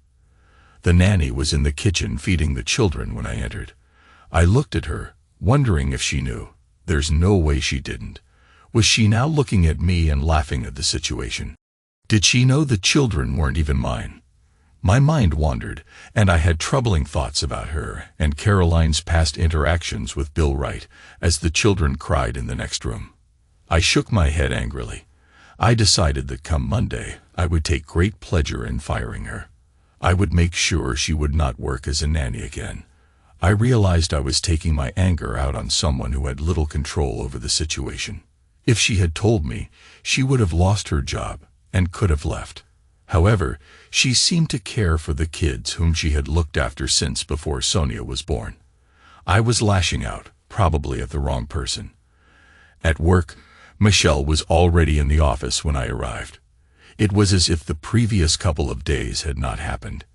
The nanny was in the kitchen feeding the children when I entered. I looked at her, wondering if she knew. There's no way she didn't. Was she now looking at me and laughing at the situation? Did she know the children weren't even mine? My mind wandered, and I had troubling thoughts about her and Caroline's past interactions with Bill Wright as the children cried in the next room. I shook my head angrily. I decided that come Monday, I would take great pleasure in firing her. I would make sure she would not work as a nanny again. I realized I was taking my anger out on someone who had little control over the situation. If she had told me, she would have lost her job and could have left. However, she seemed to care for the kids whom she had looked after since before Sonia was born. I was lashing out, probably at the wrong person. At work, Michelle was already in the office when I arrived. It was as if the previous couple of days had not happened.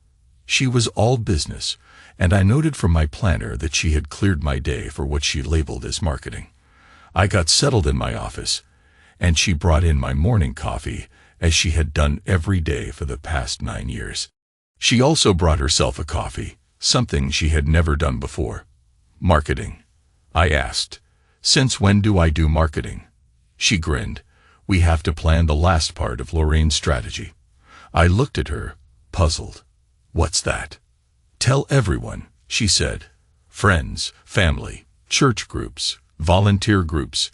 She was all business, and I noted from my planner that she had cleared my day for what she labeled as marketing. I got settled in my office, and she brought in my morning coffee, as she had done every day for the past 9 years. She also brought herself a coffee, something she had never done before. "Marketing?" I asked. "Since when do I do marketing?" She grinned. "We have to plan the last part of Lorraine's strategy." I looked at her, puzzled. "What's that?" "Tell everyone," she said. "Friends, family, church groups, volunteer groups.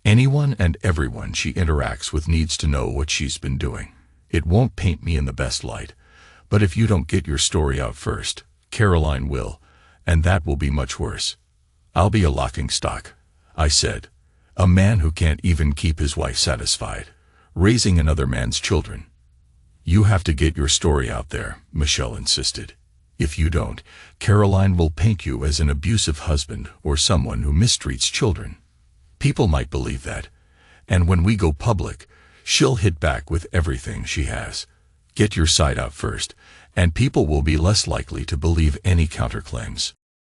Anyone and everyone she interacts with needs to know what she's been doing. It won't paint me in the best light, but if you don't get your story out first, Caroline will, and that will be much worse." "I'll be a laughingstock," I said. "A man who can't even keep his wife satisfied, raising another man's children." "You have to get your story out there," Michelle insisted. "If you don't, Caroline will paint you as an abusive husband or someone who mistreats children. People might believe that, and when we go public, she'll hit back with everything she has. Get your side out first, and people will be less likely to believe any counterclaims."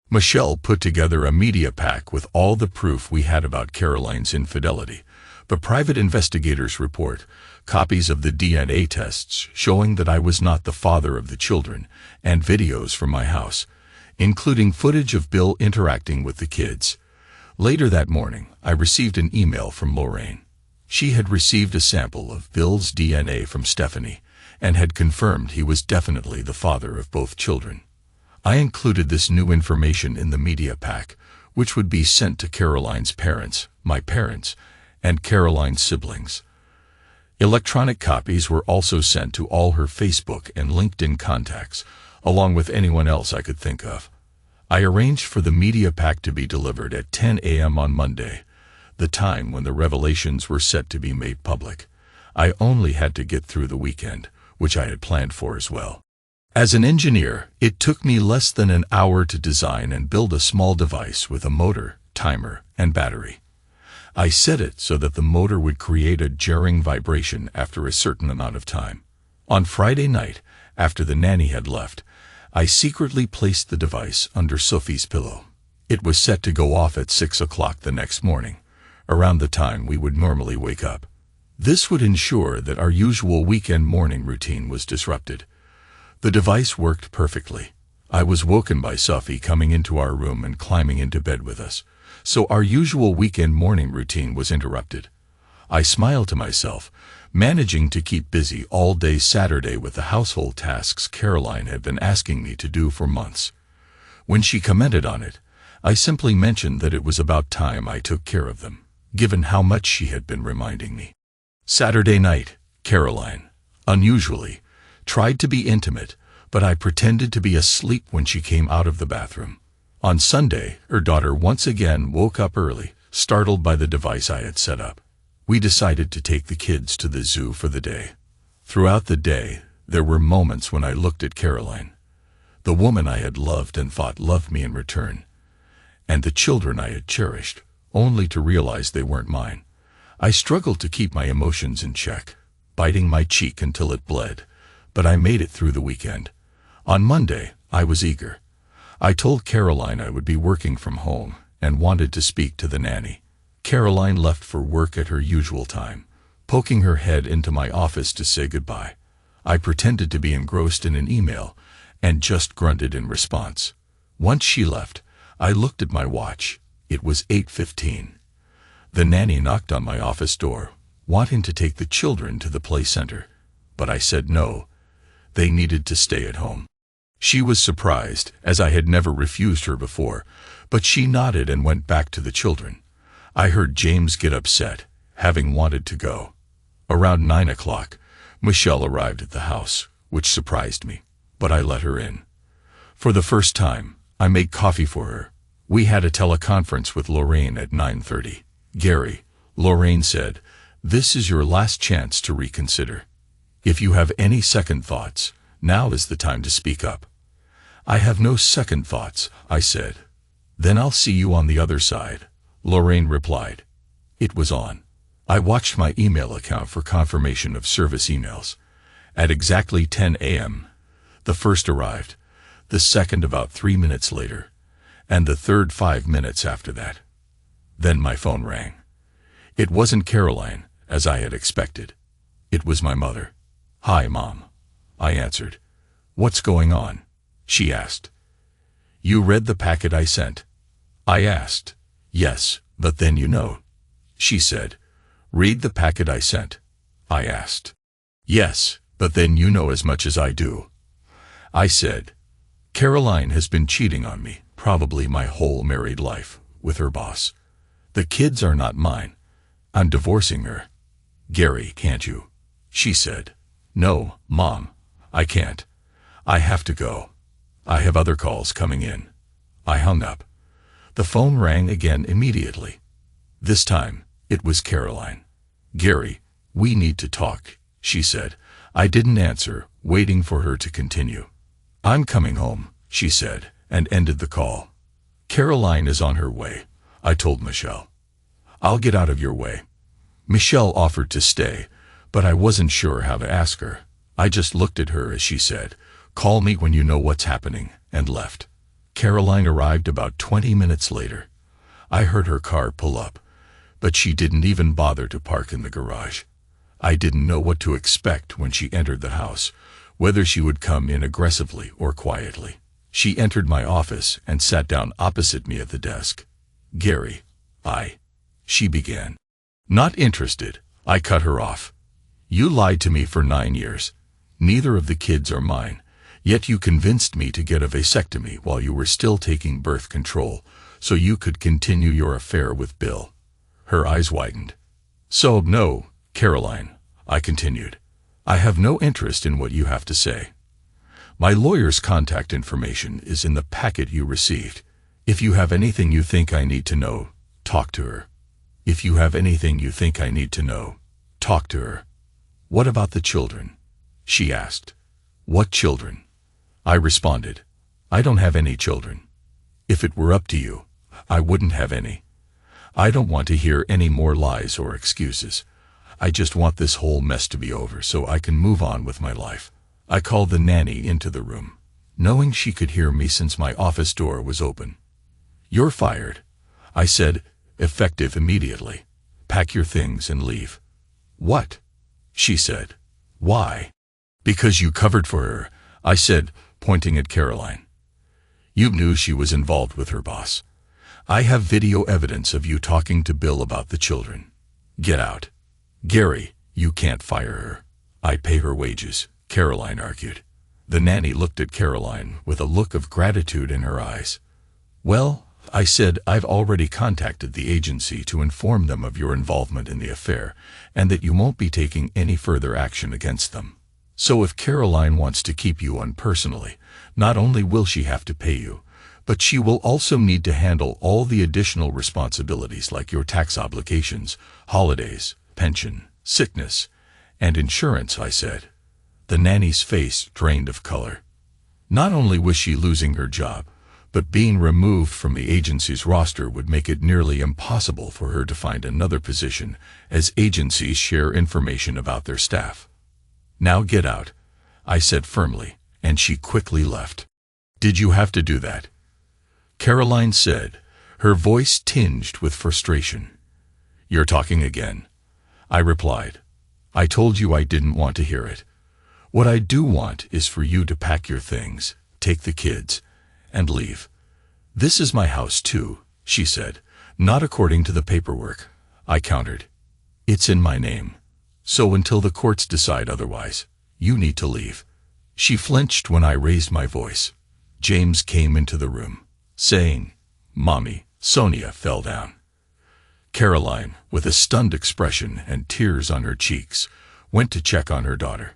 Michelle put together a media pack with all the proof we had about Caroline's infidelity, the private investigator's report, copies of the DNA tests showing that I was not the father of the children, and videos from my house, including footage of Bill interacting with the kids. Later that morning, I received an email from Lorraine. She had received a sample of Bill's DNA from Stephanie and had confirmed he was definitely the father of both children. I included this new information in the media pack, which would be sent to Caroline's parents, my parents, and Caroline's siblings. Electronic copies were also sent to all her Facebook and LinkedIn contacts, along with anyone else I could think of. I arranged for the media pack to be delivered at 10 a.m. on Monday, the time when the revelations were set to be made public. I only had to get through the weekend, which I had planned for as well. As an engineer, it took me less than an hour to design and build a small device with a motor, timer, and battery. I set it so that the motor would create a jarring vibration after a certain amount of time. On Friday night, after the nanny had left, I secretly placed the device under Sophie's pillow. It was set to go off at 6 o'clock the next morning, around the time we would normally wake up. This would ensure that our usual weekend morning routine was disrupted. The device worked perfectly. I was woken by Sophie coming into our room and climbing into bed with us, so our usual weekend morning routine was interrupted. I smiled to myself, managing to keep busy all day Saturday with the household tasks Caroline had been asking me to do for months. When she commented on it, I simply mentioned that it was about time I took care of them, given how much she had been reminding me. Saturday night, Caroline, unusually, tried to be intimate, but I pretended to be asleep when she came out of the bathroom. On Sunday, her daughter once again woke up early, startled by the device I had set up. We decided to take the kids to the zoo for the day. Throughout the day, there were moments when I looked at Caroline, the woman I had loved and thought loved me in return, and the children I had cherished, only to realize they weren't mine. I struggled to keep my emotions in check, biting my cheek until it bled, but I made it through the weekend. On Monday, I was eager. I told Caroline I would be working from home and wanted to speak to the nanny. Caroline left for work at her usual time, poking her head into my office to say goodbye. I pretended to be engrossed in an email and just grunted in response. Once she left, I looked at my watch. It was 8:15. The nanny knocked on my office door, wanting to take the children to the play center, but I said no. They needed to stay at home. She was surprised, as I had never refused her before, but she nodded and went back to the children. I heard James get upset, having wanted to go. Around 9 o'clock, Michelle arrived at the house, which surprised me, but I let her in. For the first time, I made coffee for her. We had a teleconference with Lorraine at 9:30. "Gary," Lorraine said, "this is your last chance to reconsider. If you have any second thoughts, now is the time to speak up." "I have no second thoughts," I said. "Then I'll see you on the other side," Lorraine replied. It was on. I watched my email account for confirmation of service emails. At exactly 10 a.m., the first arrived, the second about 3 minutes later, and the third 5 minutes after that. Then my phone rang. It wasn't Caroline, as I had expected. It was my mother. "Hi, Mom," I answered. "What's going on?" she asked. "You read the packet I sent?" I asked. "Yes, but then you know," she said. "Read the packet I sent?" I asked. "Yes, but then you know as much as I do." I said, "Caroline has been cheating on me, probably my whole married life, with her boss. The kids are not mine. I'm divorcing her." "Gary, can't you?" she said. "No, Mom, I can't. I have to go. I have other calls coming in." I hung up. The phone rang again immediately. This time, it was Caroline. "Gary, we need to talk," she said. I didn't answer, waiting for her to continue. "I'm coming home," she said, and ended the call. "Caroline is on her way," I told Michelle. "I'll get out of your way." Michelle offered to stay, but I wasn't sure how to ask her. I just looked at her as she said, "Call me when you know what's happening," and left. Caroline arrived about 20 minutes later. I heard her car pull up, but she didn't even bother to park in the garage. I didn't know what to expect when she entered the house, whether she would come in aggressively or quietly. She entered my office and sat down opposite me at the desk. "Gary, she began. "Not interested," I cut her off. "You lied to me for 9 years. Neither of the kids are mine. Yet you convinced me to get a vasectomy while you were still taking birth control, so you could continue your affair with Bill." Her eyes widened. "So, no, Caroline," I continued. "I have no interest in what you have to say. My lawyer's contact information is in the packet you received. If you have anything you think I need to know, talk to her. If you have anything you think I need to know, talk to her." "What about the children?" she asked. "What children?" I responded. "I don't have any children. If it were up to you, I wouldn't have any. I don't want to hear any more lies or excuses. I just want this whole mess to be over so I can move on with my life." I called the nanny into the room, knowing she could hear me since my office door was open. "You're fired," I said, effective immediately. "Pack your things and leave." "What?" she said. "Why?" "Because you covered for her," I said, pointing at Caroline. "You knew she was involved with her boss. I have video evidence of you talking to Bill about the children. Get out." "Gary, you can't fire her. I pay her wages," Caroline argued. The nanny looked at Caroline with a look of gratitude in her eyes. "Well," I said, "I've already contacted the agency to inform them of your involvement in the affair and that you won't be taking any further action against them. So if Caroline wants to keep you on personally, not only will she have to pay you, but she will also need to handle all the additional responsibilities like your tax obligations, holidays, pension, sickness, and insurance," I said. The nanny's face drained of color. Not only was she losing her job, but being removed from the agency's roster would make it nearly impossible for her to find another position, as agencies share information about their staff. "Now get out," I said firmly, and she quickly left. "Did you have to do that?" Caroline said, her voice tinged with frustration. "You're talking again," I replied. "I told you I didn't want to hear it. What I do want is for you to pack your things, take the kids, and leave." "This is my house too," she said. "Not according to the paperwork," I countered. "It's in my name. So until the courts decide otherwise, you need to leave." She flinched when I raised my voice. James came into the room, saying, "Mommy, Sonia fell down." Caroline, with a stunned expression and tears on her cheeks, went to check on her daughter.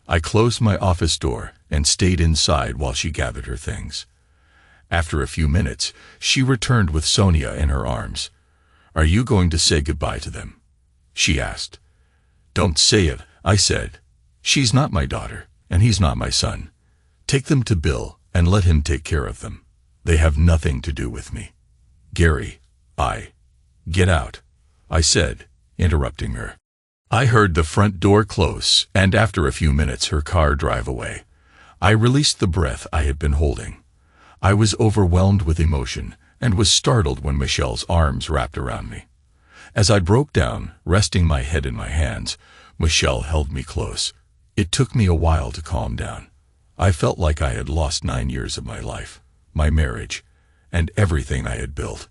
I closed my office door and stayed inside while she gathered her things. After a few minutes, she returned with Sonia in her arms. "Are you going to say goodbye to them?" she asked. "Don't say it," I said. "She's not my daughter, and he's not my son. Take them to Bill and let him take care of them. They have nothing to do with me." "Gary, Get out," I said, interrupting her. I heard the front door close, and after a few minutes her car drive away. I released the breath I had been holding. I was overwhelmed with emotion and was startled when Michelle's arms wrapped around me. As I broke down, resting my head in my hands, Michelle held me close. It took me a while to calm down. I felt like I had lost 9 years of my life, my marriage, and everything I had built.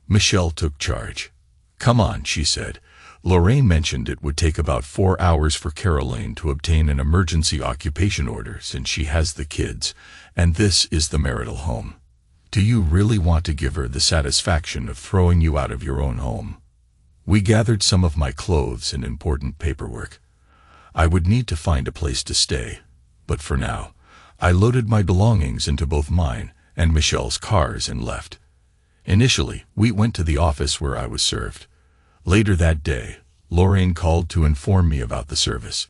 Michelle took charge. "Come on," she said. "Lorraine mentioned it would take about 4 hours for Caroline to obtain an emergency occupation order since she has the kids, and this is the marital home. Do you really want to give her the satisfaction of throwing you out of your own home?" We gathered some of my clothes and important paperwork. I would need to find a place to stay, but for now, I loaded my belongings into both mine and Michelle's cars and left. Initially, we went to the office where I was served. Later that day, Lorraine called to inform me about the service.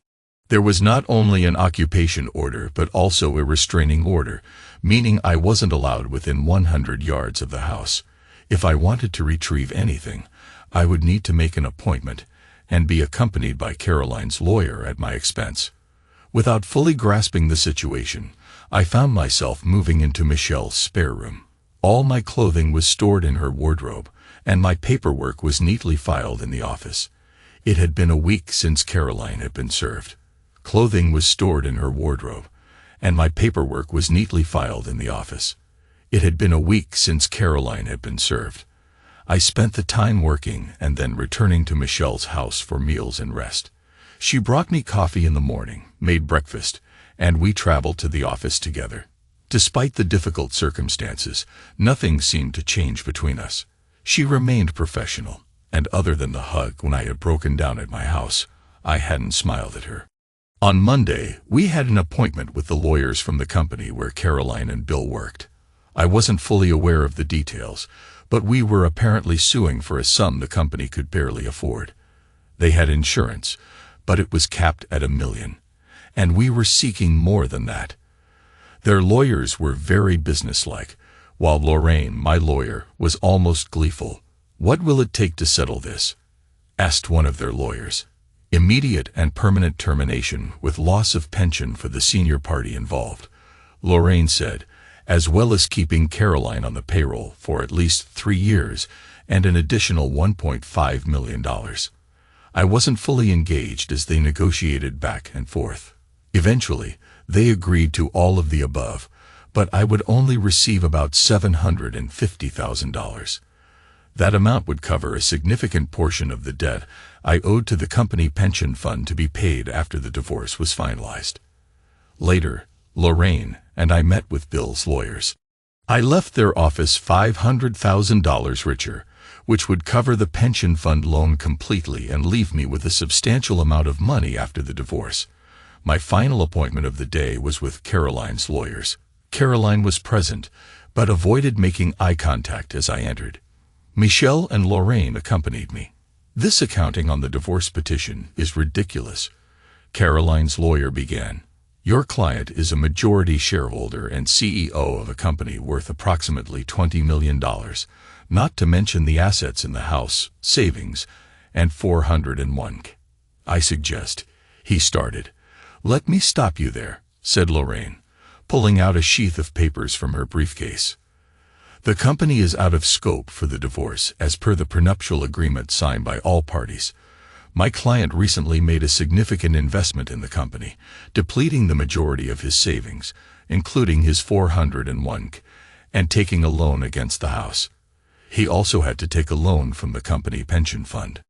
There was not only an occupation order but also a restraining order, meaning I wasn't allowed within 100 yards of the house. If I wanted to retrieve anything, I would need to make an appointment and be accompanied by Caroline's lawyer at my expense. Without fully grasping the situation, I found myself moving into Michelle's spare room. All my clothing was stored in her wardrobe, and my paperwork was neatly filed in the office. It had been a week since Caroline had been served. Clothing was stored in her wardrobe, and my paperwork was neatly filed in the office. It had been a week since Caroline had been served. I spent the time working and then returning to Michelle's house for meals and rest. She brought me coffee in the morning, made breakfast, and we traveled to the office together. Despite the difficult circumstances, nothing seemed to change between us. She remained professional, and other than the hug when I had broken down at my house, I hadn't smiled at her. On Monday, we had an appointment with the lawyers from the company where Caroline and Bill worked. I wasn't fully aware of the details, but we were apparently suing for a sum the company could barely afford. They had insurance, but it was capped at $1 million, and we were seeking more than that. Their lawyers were very businesslike, while Lorraine, my lawyer, was almost gleeful. "What will it take to settle this?" asked one of their lawyers. "Immediate and permanent termination with loss of pension for the senior party involved," Lorraine said, "as well as keeping Caroline on the payroll for at least 3 years and an additional $1.5 million. I wasn't fully engaged as they negotiated back and forth. Eventually, they agreed to all of the above, but I would only receive about $750,000. That amount would cover a significant portion of the debt I owed to the company pension fund to be paid after the divorce was finalized." Later, Lorraine and I met with Bill's lawyers. I left their office $500,000 richer, which would cover the pension fund loan completely and leave me with a substantial amount of money after the divorce. My final appointment of the day was with Caroline's lawyers. Caroline was present, but avoided making eye contact as I entered. Michelle and Lorraine accompanied me. "This accounting on the divorce petition is ridiculous," Caroline's lawyer began. "Your client is a majority shareholder and CEO of a company worth approximately $20 million, not to mention the assets in the house, savings, and 401k. I suggest," he started. "Let me stop you there," said Lorraine, pulling out a sheath of papers from her briefcase. "The company is out of scope for the divorce as per the prenuptial agreement signed by all parties. My client recently made a significant investment in the company, depleting the majority of his savings, including his 401k, and taking a loan against the house. He also had to take a loan from the company pension fund.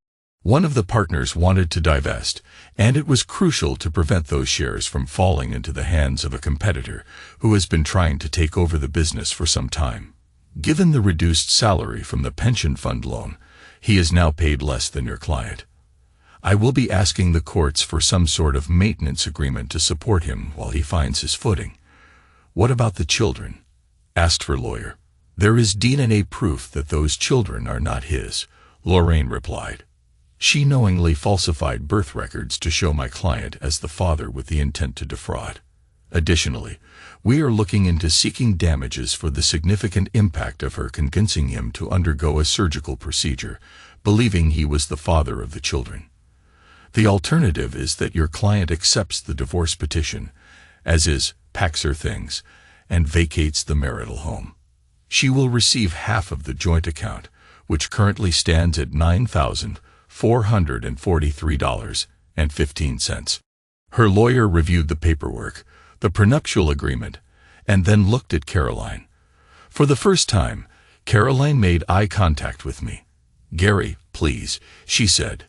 One of the partners wanted to divest, and it was crucial to prevent those shares from falling into the hands of a competitor who has been trying to take over the business for some time. Given the reduced salary from the pension fund loan, he is now paid less than your client. I will be asking the courts for some sort of maintenance agreement to support him while he finds his footing." "What about the children?" asked her lawyer. "There is DNA proof that those children are not his," Lorraine replied. "She knowingly falsified birth records to show my client as the father with the intent to defraud. Additionally, we are looking into seeking damages for the significant impact of her convincing him to undergo a surgical procedure, believing he was the father of the children. The alternative is that your client accepts the divorce petition, as is, packs her things, and vacates the marital home. She will receive half of the joint account, which currently stands at $9,443.15. Her lawyer reviewed the paperwork, the prenuptial agreement, and then looked at Caroline. For the first time, Caroline made eye contact with me. "Gary, please," she said.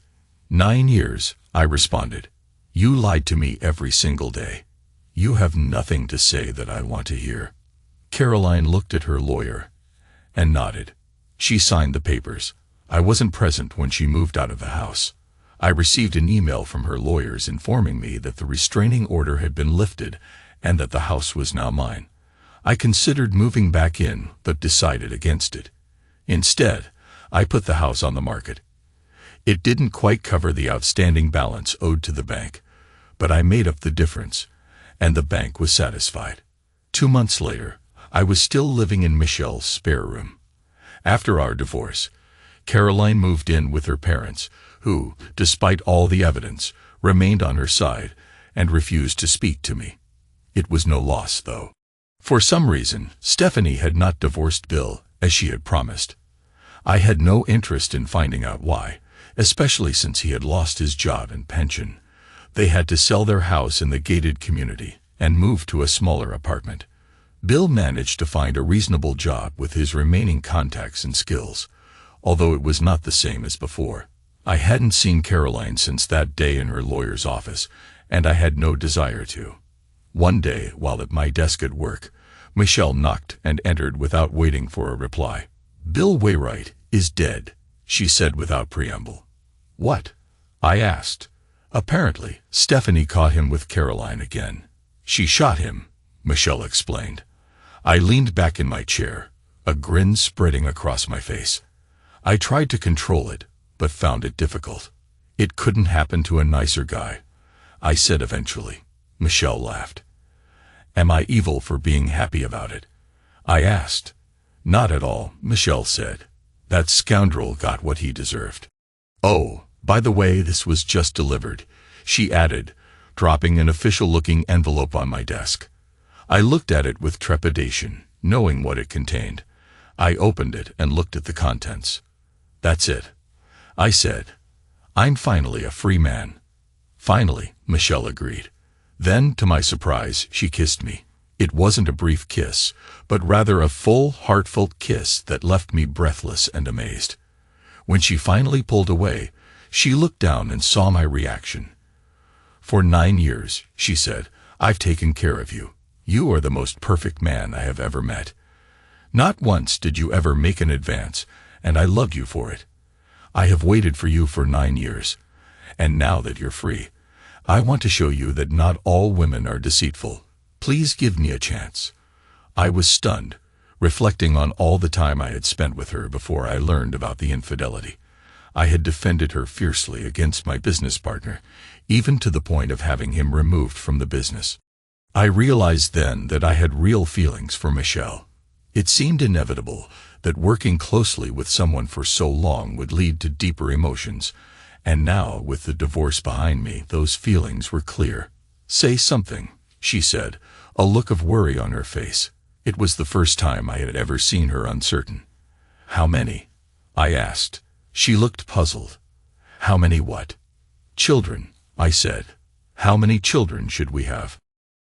"9 years," I responded. "You lied to me every single day. You have nothing to say that I want to hear." Caroline looked at her lawyer and nodded. She signed the papers. I wasn't present when she moved out of the house. I received an email from her lawyers informing me that the restraining order had been lifted and that the house was now mine. I considered moving back in, but decided against it. Instead, I put the house on the market. It didn't quite cover the outstanding balance owed to the bank, but I made up the difference, and the bank was satisfied. 2 months later, I was still living in Michelle's spare room. After our divorce, Caroline moved in with her parents, who, despite all the evidence, remained on her side and refused to speak to me. It was no loss, though. For some reason, Stephanie had not divorced Bill, as she had promised. I had no interest in finding out why, especially since he had lost his job and pension. They had to sell their house in the gated community and move to a smaller apartment. Bill managed to find a reasonable job with his remaining contacts and skills, although it was not the same as before. I hadn't seen Caroline since that day in her lawyer's office, and I had no desire to. One day, while at my desk at work, Michelle knocked and entered without waiting for a reply. "Bill Wainwright is dead," she said without preamble. "What?" I asked. "Apparently, Stephanie caught him with Caroline again. She shot him," Michelle explained. I leaned back in my chair, a grin spreading across my face. I tried to control it, but found it difficult. "It couldn't happen to a nicer guy," I said eventually. Michelle laughed. "Am I evil for being happy about it?" I asked. "Not at all," Michelle said. "That scoundrel got what he deserved." "Oh, by the way, this was just delivered," she added, dropping an official-looking envelope on my desk. I looked at it with trepidation, knowing what it contained. I opened it and looked at the contents. "That's it," I said. "I'm finally a free man." "Finally," Michelle agreed. Then, to my surprise, she kissed me. It wasn't a brief kiss, but rather a full, heartfelt kiss that left me breathless and amazed. When she finally pulled away, she looked down and saw my reaction. "For 9 years," she said, "I've taken care of you. You are the most perfect man I have ever met. Not once did you ever make an advance, and I loved you for it. I have waited for you for 9 years, and now that you're free, I want to show you that not all women are deceitful. Please give me a chance." I was stunned, reflecting on all the time I had spent with her before I learned about the infidelity. I had defended her fiercely against my business partner, even to the point of having him removed from the business. I realized then that I had real feelings for Michelle. It seemed inevitable that working closely with someone for so long would lead to deeper emotions, and now, with the divorce behind me, those feelings were clear. "Say something," she said, a look of worry on her face. It was the first time I had ever seen her uncertain. "How many?" I asked. She looked puzzled. "How many what?" "Children," I said. "How many children should we have?"